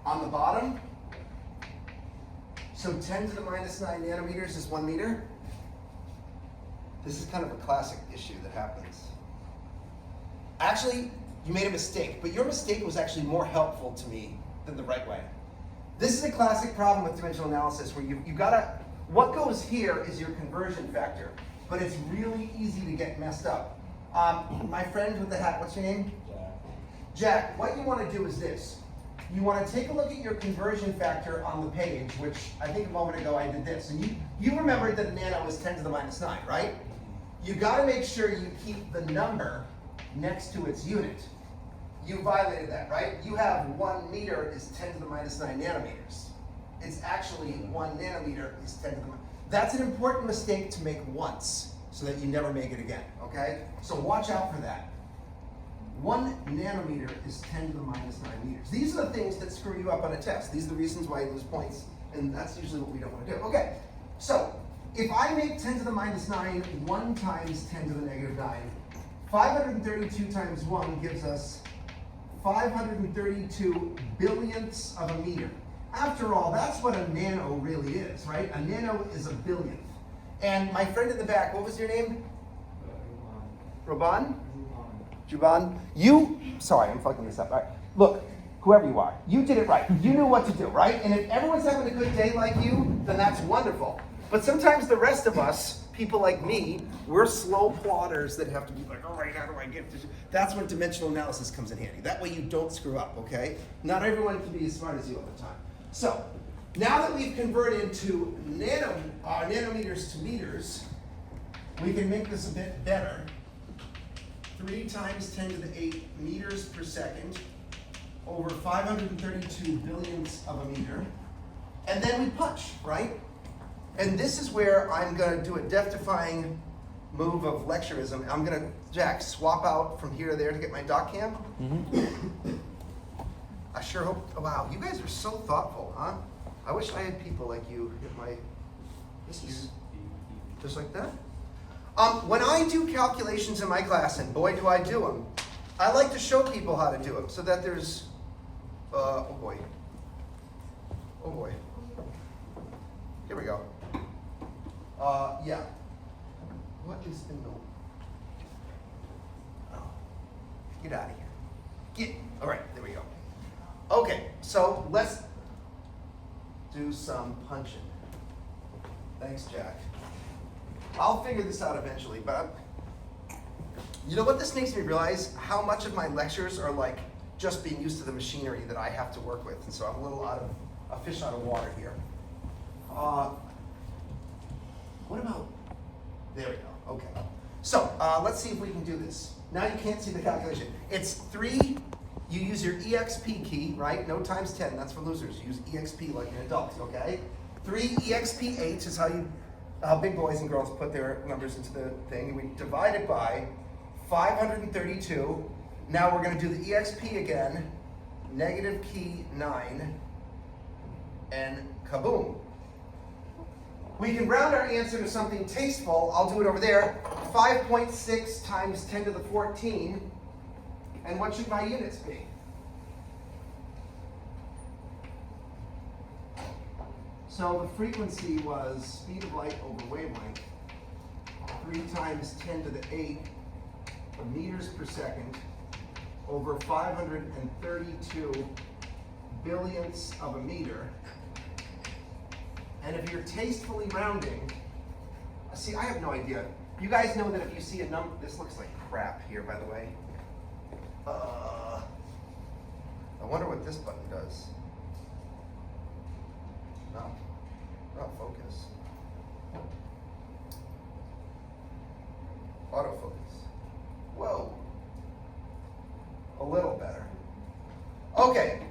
On the bottom? So 10 to the minus 9 nanometers is 1 meter? This is kind of a classic issue that happens. Actually, you made a mistake, but your mistake was actually more helpful to me than the right way. This is a classic problem with dimensional analysis where you gotta, what goes here is your conversion factor, but it's really easy to get messed up. My friend with the hat, what's your name? Jack, what you want to do is this. You want to take a look at your conversion factor on the page, which I think a moment ago I did this. And you remembered that a nano is 10 to the minus 9, right? You got to make sure you keep the number next to its unit. You violated that, right? You have 1 meter is 10 to the minus 9 nanometers. It's actually 1 nanometer is 10 to the minus. That's an important mistake to make once so that you never make it again, okay? So watch out for that. 1 nanometer is 10 to the minus 9 meters. These are the things that screw you up on a test. These are the reasons why you lose points, and that's usually what we don't want to do. Okay, so if I make 10 to the minus 9, 1 times 10 to the negative 9, 532 times 1 gives us 532 billionths of a meter. After all, that's what a nano really is, right? A nano is a billionth. And my friend in the back, what was your name? Raban? Juban? Sorry, I'm fucking this up. All right. Look, whoever you are, you did it right. You knew what to do, right? And if everyone's having a good day like you, then that's wonderful. But sometimes the rest of us, people like me, we're slow plotters that have to be like, all right, how do I get this? That's when dimensional analysis comes in handy. That way you don't screw up, okay? Not everyone can be as smart as you all the time. So, now that we've converted to nanometers to meters, we can make this a bit better. 3 times 10 to the 8 meters per second over 532 billionths of a meter. And then we punch, right? And this is where I'm going to do a death-defying move of lecturism. I'm going to, Jack, swap out from here to there to get my doc cam. I sure hope, oh, wow, you guys are so thoughtful, huh? I wish I had people like you hit my, this is just like that. When I do calculations in my class, and boy do I do them, I like to show people how to do them so that there's, oh boy. Here we go. Yeah. What is the note? Oh, get out of here. All right, there we go. Okay, so let's do some punching. Thanks, Jack. I'll figure this out eventually, but you know what this makes me realize? How much of my lectures are like just being used to the machinery that I have to work with, and so I'm a little a fish out of water here. What about, there we go, okay. So, let's see if we can do this. Now you can't see the calculation. It's 3, you use your EXP key, right? No times 10, that's for losers. You use EXP like an adult, okay? 3 EXP8 is how big boys and girls put their numbers into the thing. We divide it by 532. Now we're gonna do the EXP again, negative key 9, and kaboom. We can round our answer to something tasteful. I'll do it over there. 5.6 times 10 to the 14. And what should my units be? So the frequency was speed of light over wavelength. 3 times 10 to the 8 meters per second over 532 billionths of a meter. And if you're tastefully rounding, see, I have no idea. You guys know that if you see a number, this looks like crap here, by the way. I wonder what this button does. No, not focus. Autofocus. Whoa. A little better. Okay,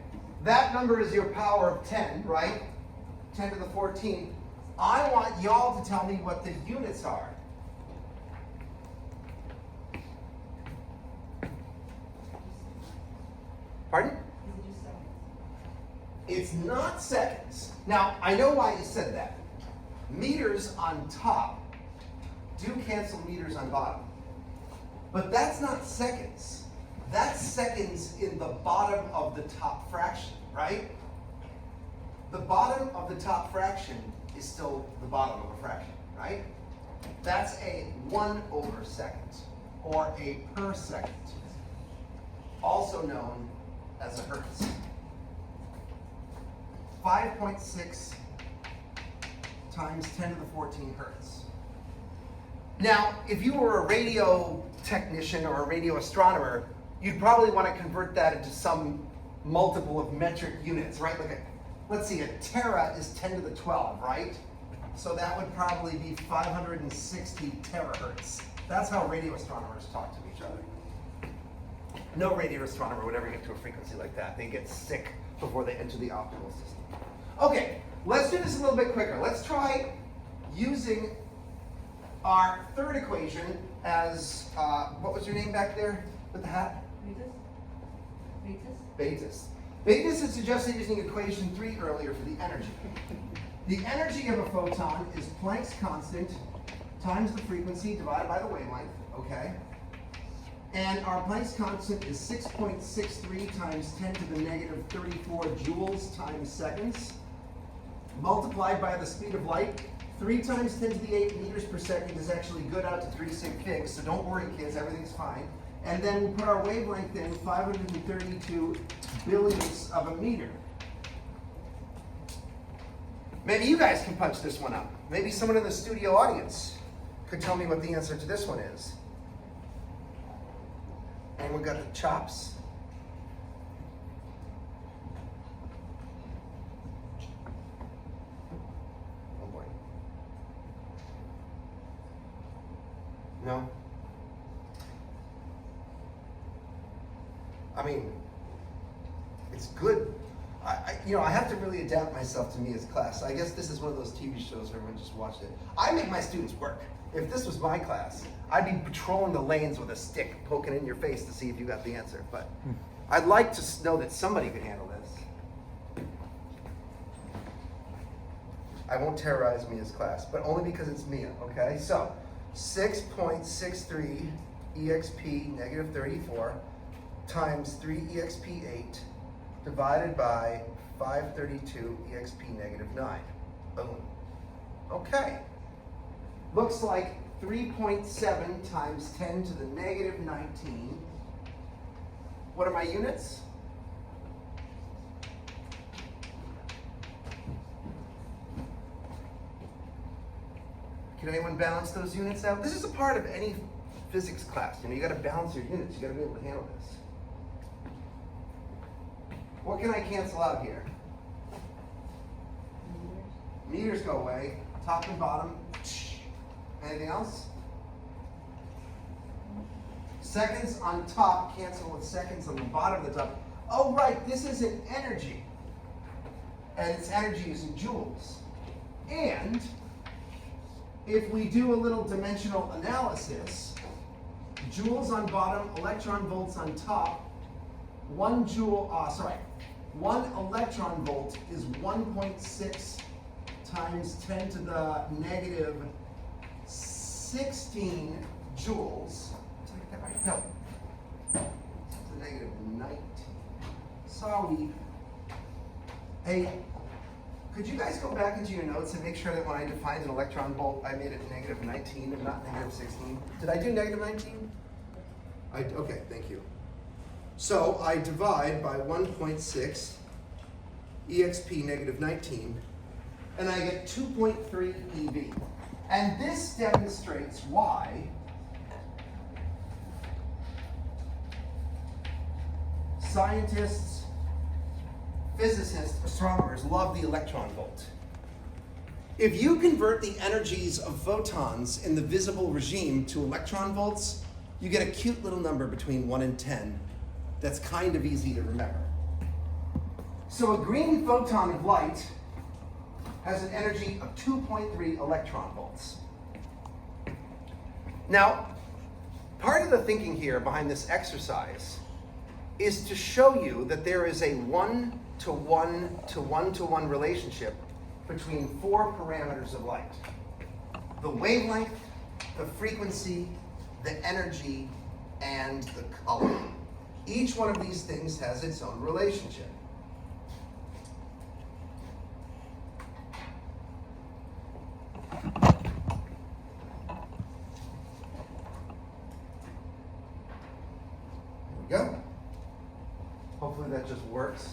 that number is your power of 10, right? 10 to the 14. I want y'all to tell me what the units are. Pardon? It's not seconds. Now, I know why you said that. Meters on top do cancel meters on bottom. But that's not seconds. That's seconds in the bottom of the top fraction, right? The bottom of the top fraction is still the bottom of a fraction, right? That's a 1/second, or a per second, also known as a hertz. 5.6 times 10 to the 14 hertz. Now, if you were a radio technician or a radio astronomer, you'd probably want to convert that into some multiple of metric units, right? Like let's see, a tera is 10 to the 12, right? So that would probably be 560 terahertz. That's how radio astronomers talk to each other. No radio astronomer would ever get to a frequency like that. They get sick before they enter the optical system. Okay, let's do this a little bit quicker. Let's try using our third equation as, what was your name back there with the hat? Betas. Betas had suggested using equation 3 earlier for the energy. The energy of a photon is Planck's constant times the frequency divided by the wavelength, okay? And our Planck's constant is 6.63 times 10 to the negative 34 joules times seconds, multiplied by the speed of light. 3 times 10 to the 8 meters per second is actually good out to 3 sig figs, so don't worry kids, everything's fine. And then we put our wavelength in, 532 billionths of a meter. Maybe you guys can punch this one up. Maybe someone in the studio audience could tell me what the answer to this one is? Anyone got the chops? Oh boy. No? I mean, it's good. I have to really adapt myself to Mia's class. I guess this is one of those TV shows where everyone just watched it. I make my students work. If this was my class, I'd be patrolling the lanes with a stick, poking in your face to see if you got the answer. But I'd like to know that somebody could handle this. I won't terrorize Mia's class, but only because it's Mia, okay? So, 6.63 exp negative 34 times 3 exp 8 divided by 532 exp negative 9. Boom. Okay. Looks like 3.7 times 10 to the negative 19. What are my units? Can anyone balance those units out? This is a part of any physics class. You gotta balance your units. You gotta be able to handle this. What can I cancel out here? Meters go away. Top and bottom. Anything else? Seconds on top cancel with seconds on the bottom of the top. Oh, right, this is an energy. And its energy is in joules. And if we do a little dimensional analysis, joules on bottom, electron volts on top, 1 electron volt is 1.6 times 10 to the negative 16 joules. Did I get that right? No. It's a negative 19. Sorry. Hey, could you guys go back into your notes and make sure that when I defined an electron volt, I made it negative 19 and not negative 16? Did I do negative 19? Okay, thank you. So I divide by 1.6 exp negative 19, and I get 2.3 eV. And this demonstrates why scientists, physicists, astronomers love the electron volt. If you convert the energies of photons in the visible regime to electron volts, you get a cute little number between 1 and 10 that's kind of easy to remember. So a green photon of light has an energy of 2.3 electron volts. Now, part of the thinking here behind this exercise is to show you that there is a 1-to-1-to-1-to-1 relationship between 4 parameters of light: the wavelength, the frequency, the energy, and the color. Each one of these things has its own relationship. There we go. Hopefully that just works.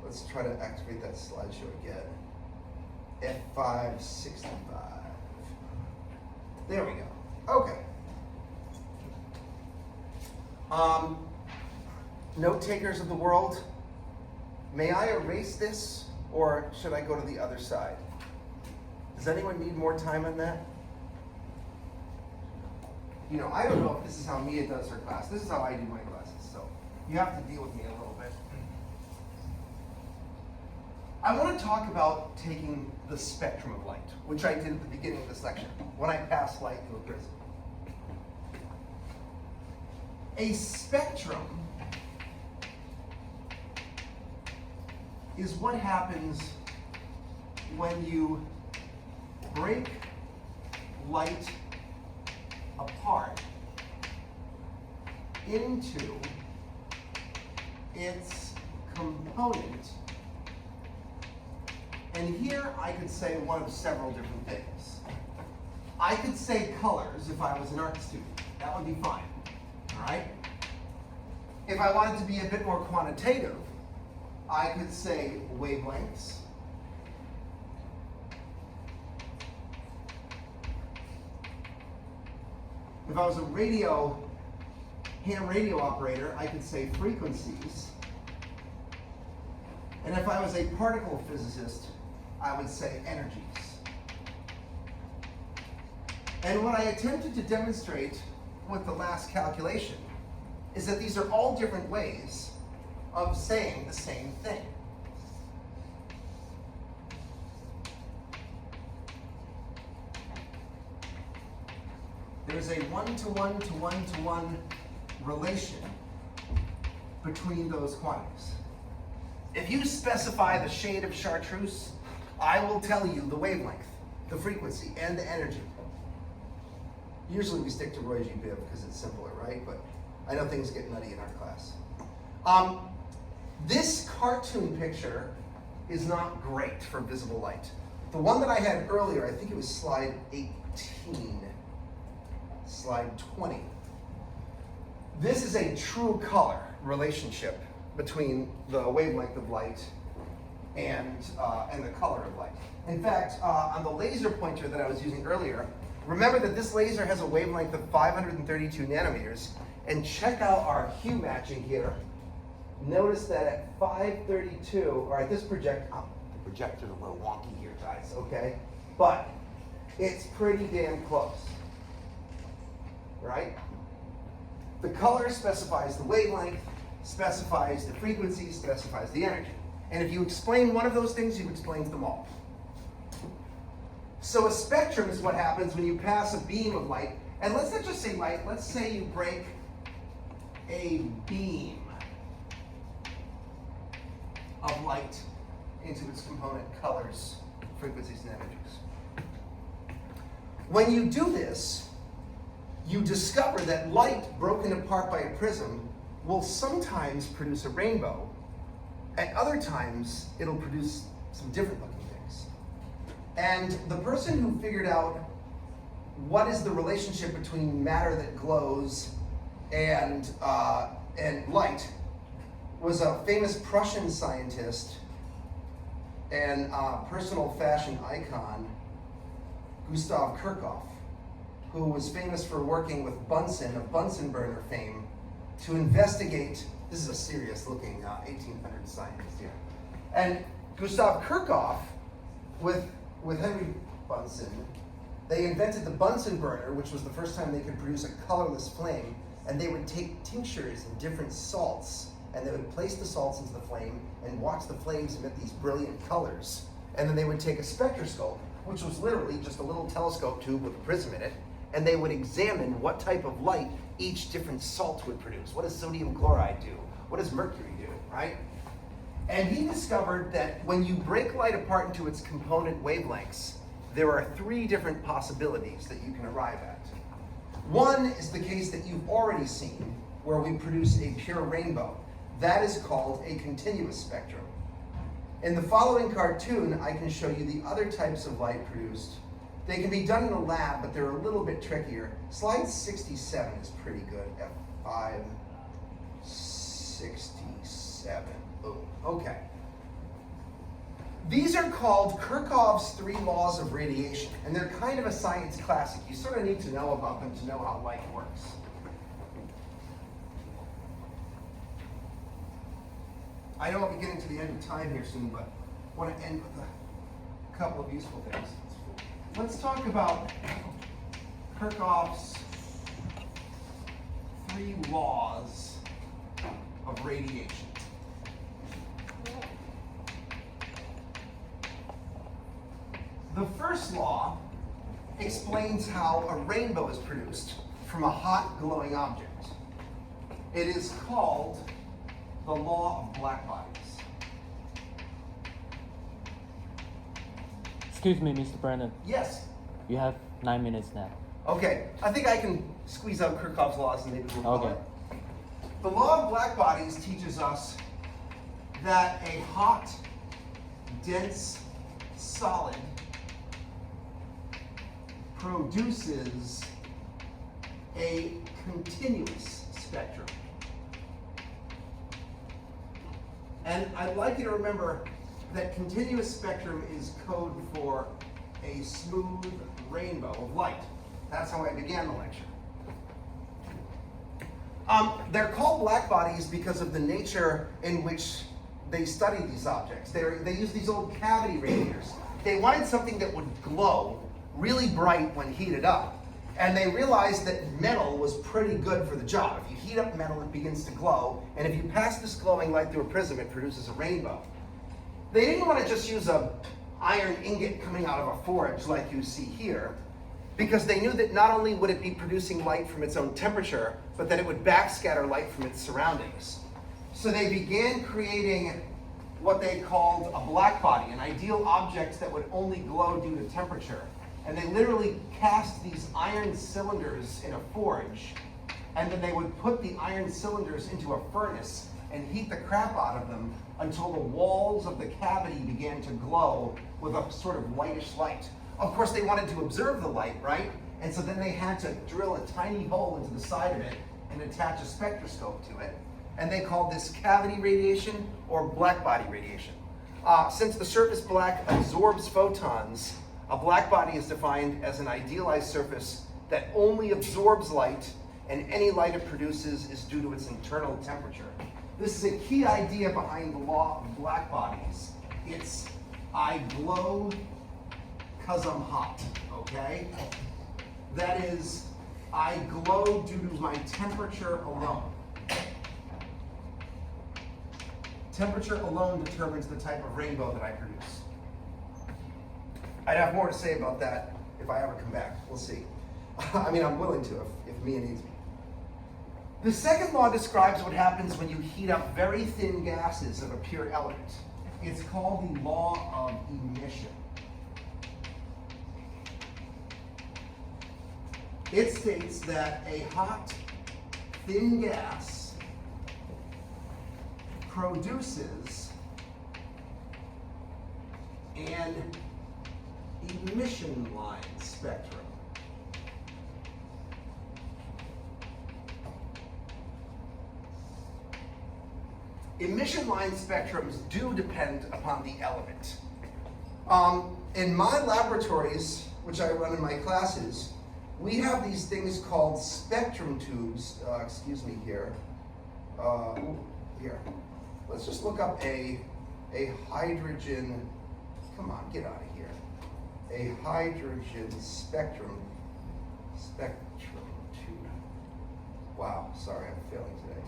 Let's try to activate that slideshow again. F565. There we go. Okay. Note takers of the world, may I erase this or should I go to the other side? Does anyone need more time on that? I don't know if this is how Mia does her class. This is how I do my classes, so you have to deal with me a little bit. I want to talk about taking the spectrum of light, which I did at the beginning of this lecture, when I pass light through a prism. A spectrum is what happens when you break light apart into its component. And here I could say one of several different things. I could say colors if I was an art student. That would be fine, all right? If I wanted to be a bit more quantitative, I could say wavelengths. If I was a ham radio operator, I could say frequencies. And if I was a particle physicist, I would say energies. And what I attempted to demonstrate with the last calculation is that these are all different ways of saying the same thing. There's a one-to-one to one-to-one relation between those quantities. If you specify the shade of chartreuse, I will tell you the wavelength, the frequency, and the energy. Usually we stick to Roy G. Biv because it's simpler, right? But I know things get nutty in our class. This cartoon picture is not great for visible light. The one that I had earlier, I think it was slide 18, slide 20. This is a true color relationship between the wavelength of light and the color of light. In fact, on the laser pointer that I was using earlier, remember that this laser has a wavelength of 532 nanometers, and check out our hue matching here. Notice that at 532, or at this the projector's a little wonky here, guys, okay? But it's pretty damn close, right? The color specifies the wavelength, specifies the frequency, specifies the energy. And if you explain one of those things, you've explained them all. So a spectrum is what happens when you pass a beam of light. And let's not just say light, let's say you break a beam of light into its component colors, frequencies, and energies. When you do this, you discover that light broken apart by a prism will sometimes produce a rainbow. At other times, it'll produce some different looking things. And the person who figured out what is the relationship between matter that glows and light was a famous Prussian scientist and personal fashion icon, Gustav Kirchhoff, who was famous for working with Bunsen, of Bunsen burner fame, to investigate. This is a serious looking 1800 scientist here. And Gustav Kirchhoff, with Henry Bunsen, they invented the Bunsen burner, which was the first time they could produce a colorless flame, and they would take tinctures in different salts, and they would place the salts into the flame and watch the flames emit these brilliant colors. And then they would take a spectroscope, which was literally just a little telescope tube with a prism in it, and they would examine what type of light each different salt would produce. What does sodium chloride do? What does mercury do, right? And he discovered that when you break light apart into its component wavelengths, there are 3 different possibilities that you can arrive at. One is the case that you've already seen, where we produce a pure rainbow. That is called a continuous spectrum. In the following cartoon, I can show you the other types of light produced. They can be done in a lab, but they're a little bit trickier. Slide 67 is pretty good. F5, 67. Boom. Okay. These are called Kirchhoff's 3 laws of radiation, and they're kind of a science classic. You sort of need to know about them to know how light works. I know I'll be getting to the end of time here soon, but I want to end with a couple of useful things. Let's talk about Kirchhoff's 3 laws of radiation. The first law explains how a rainbow is produced from a hot, glowing object. It is called the law of black bodies. Excuse me, Mr. Brennan. Yes. You have 9 minutes now. Okay, I think I can squeeze out Kirchhoff's laws and maybe we'll call Okay. it. The law of black bodies teaches us that a hot, dense solid produces a continuous spectrum. And I'd like you to remember that continuous spectrum is code for a smooth rainbow of light. That's how I began the lecture. They're called black bodies because of the nature in which they study these objects. They use these old cavity radiators. They wanted something that would glow really bright when heated up. And they realized that metal was pretty good for the job. If you heat up metal, it begins to glow. And if you pass this glowing light through a prism, it produces a rainbow. They didn't want to just use an iron ingot coming out of a forge like you see here, because they knew that not only would it be producing light from its own temperature, but that it would backscatter light from its surroundings. So they began creating what they called a black body, an ideal object that would only glow due to temperature. And they literally cast these iron cylinders in a forge, and then they would put the iron cylinders into a furnace and heat the crap out of them until the walls of the cavity began to glow with a sort of whitish light. Of course, they wanted to observe the light, right? And so then they had to drill a tiny hole into the side of it and attach a spectroscope to it. And they called this cavity radiation or black body radiation. Since the surface black absorbs photons, a black body is defined as an idealized surface that only absorbs light, and any light it produces is due to its internal temperature. This is a key idea behind the law of black bodies. It's I glow because I'm hot, okay? That is, I glow due to my temperature alone. Temperature alone determines the type of rainbow that I produce. I'd have more to say about that if I ever come back. We'll see. I mean, I'm willing to if Mia needs me. The second law describes what happens when you heat up very thin gases of a pure element. It's called the law of emission. It states that a hot, thin gas produces an emission line spectrum. Emission line spectrums do depend upon the element. In my laboratories, which I run in my classes, we have these things called spectrum tubes. Here. Here. Let's just look up a hydrogen. Come on, get out of here. A hydrogen spectrum tube. Wow, sorry, I'm failing today.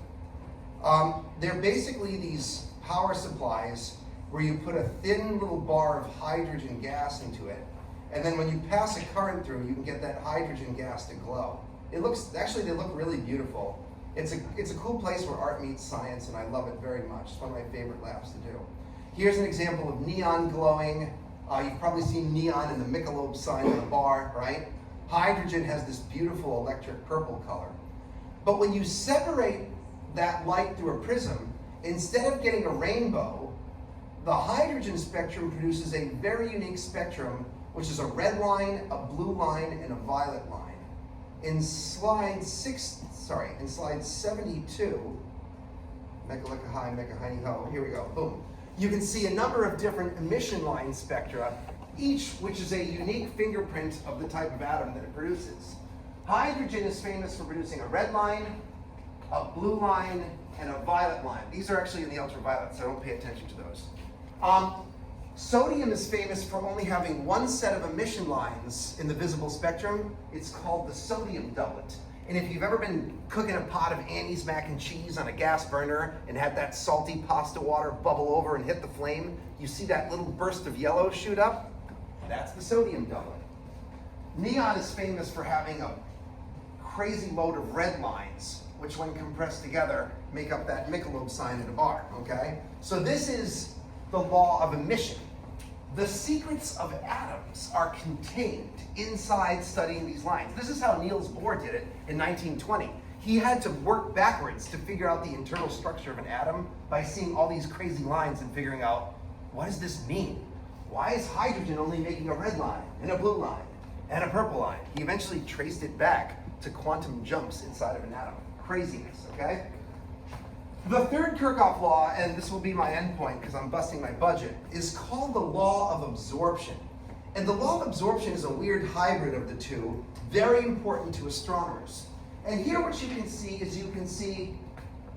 They're basically these power supplies where you put a thin little bar of hydrogen gas into it, and then when you pass a current through, you can get that hydrogen gas to glow. They look really beautiful. It's a cool place where art meets science, and I love it very much. It's one of my favorite labs to do. Here's an example of neon glowing. You've probably seen neon in the Michelob sign on the bar, right? Hydrogen has this beautiful electric purple color. But when you separate that light through a prism, instead of getting a rainbow, the hydrogen spectrum produces a very unique spectrum, which is a red line, a blue line, and a violet line. In slide 72, Mechalika high, Mechalini ho, here we go, boom. You can see a number of different emission line spectra, each which is a unique fingerprint of the type of atom that it produces. Hydrogen is famous for producing a red line, a blue line, and a violet line. These are actually in the ultraviolet, so don't pay attention to those. Sodium is famous for only having one set of emission lines in the visible spectrum. It's called the sodium doublet. And if you've ever been cooking a pot of Annie's mac and cheese on a gas burner and had that salty pasta water bubble over and hit the flame, you see that little burst of yellow shoot up? That's the sodium doublet. Neon is famous for having a crazy load of red lines, which when compressed together make up that Michelob sign in a bar, okay? So this is the law of emission. The secrets of atoms are contained inside studying these lines. This is how Niels Bohr did it in 1920. He had to work backwards to figure out the internal structure of an atom by seeing all these crazy lines and figuring out, what does this mean? Why is hydrogen only making a red line and a blue line and a purple line? He eventually traced it back to quantum jumps inside of an atom. Craziness, okay? The third Kirchhoff law, and this will be my endpoint because I'm busting my budget, is called the law of absorption. And the law of absorption is a weird hybrid of the two, very important to astronomers. And here what you can see is you can see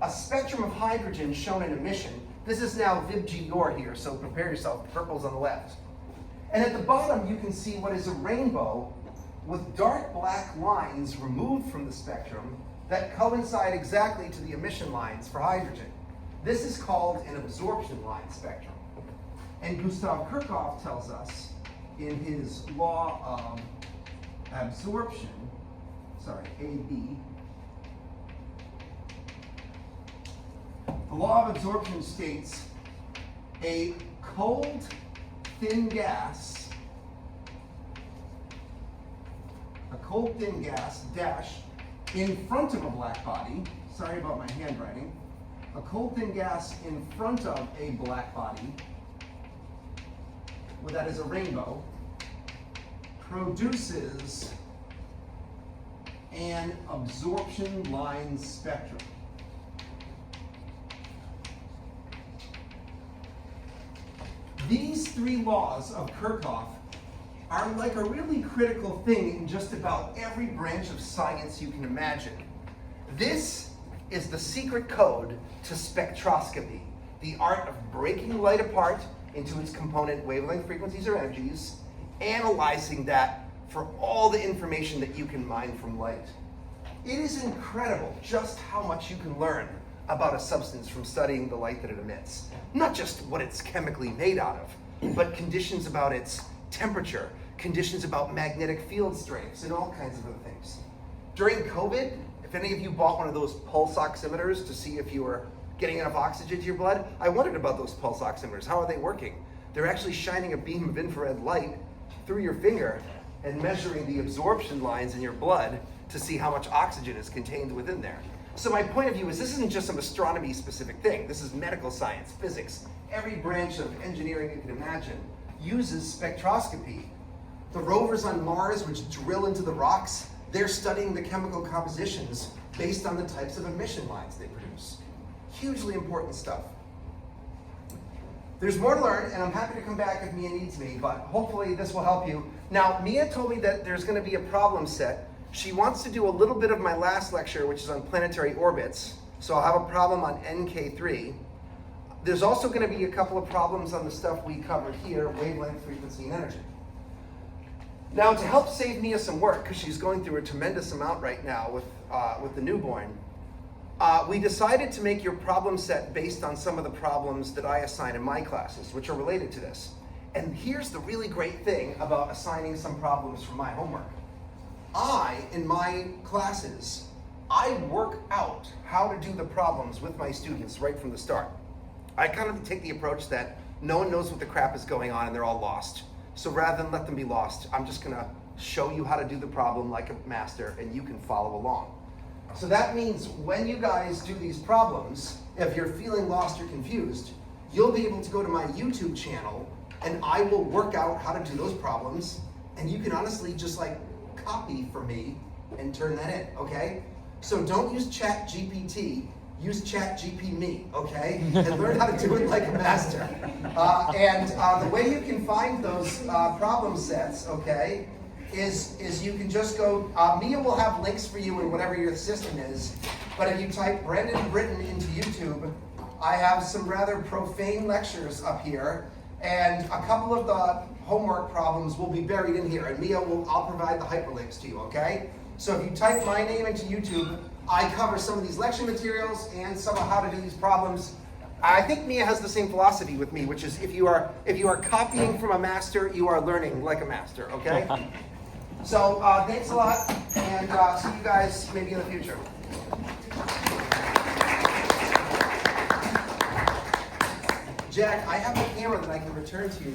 a spectrum of hydrogen shown in emission. This is now VIBGYOR here, so prepare yourself, purple's on the left. And at the bottom you can see what is a rainbow with dark black lines removed from the spectrum that coincide exactly to the emission lines for hydrogen. This is called an absorption line spectrum. And Gustav Kirchhoff tells us in his law of absorption, AB, the law of absorption states a cold, thin gas, dash, in front of a black body, sorry about my handwriting, a cold thin gas in front of a black body, well, that is a rainbow, produces an absorption line spectrum. These three laws of Kirchhoff are like a really critical thing in just about every branch of science you can imagine. This is the secret code to spectroscopy, the art of breaking light apart into its component wavelength frequencies or energies, analyzing that for all the information that you can mine from light. It is incredible just how much you can learn about a substance from studying the light that it emits. Not just what it's chemically made out of, but conditions about its temperature, conditions about magnetic field strengths, and all kinds of other things. During COVID, if any of you bought one of those pulse oximeters to see if you were getting enough oxygen to your blood, I wondered about those pulse oximeters. How are they working? They're actually shining a beam of infrared light through your finger and measuring the absorption lines in your blood to see how much oxygen is contained within there. So my point of view is this isn't just some astronomy specific thing. This is medical science, physics. Every branch of engineering you can imagine uses spectroscopy. The rovers on Mars, which drill into the rocks, they're studying the chemical compositions based on the types of emission lines they produce. Hugely important stuff. There's more to learn, and I'm happy to come back if Mia needs me, but hopefully this will help you. Now, Mia told me that there's going to be a problem set. She wants to do a little bit of my last lecture, which is on planetary orbits, so I'll have a problem on NK3. There's also going to be a couple of problems on the stuff we covered here, wavelength, frequency, and energy. Now, to help save Mia some work, because she's going through a tremendous amount right now with the newborn, we decided to make your problem set based on some of the problems that I assign in my classes, which are related to this. And here's the really great thing about assigning some problems for my homework. In my classes, I work out how to do the problems with my students right from the start. I kind of take the approach that no one knows what the crap is going on and they're all lost. So rather than let them be lost, I'm just gonna show you how to do the problem like a master and you can follow along. So that means when you guys do these problems, if you're feeling lost or confused, you'll be able to go to my YouTube channel and I will work out how to do those problems, and you can honestly just like copy from me and turn that in, okay? So don't use ChatGPT, use ChatGPT, okay? And learn how to do it like a master. And the way you can find those problem sets, okay, is you can just go, Mia will have links for you in whatever your system is, but if you type Brendan Britton into YouTube, I have some rather profane lectures up here, and a couple of the homework problems will be buried in here, and I'll provide the hyperlinks to you, okay? So if you type my name into YouTube, I cover some of these lecture materials and some of how to do these problems. I think Mia has the same philosophy with me, which is if you are copying from a master, you are learning like a master, okay? So thanks a lot, and see you guys maybe in the future. Jack, I have a camera that I can return to you.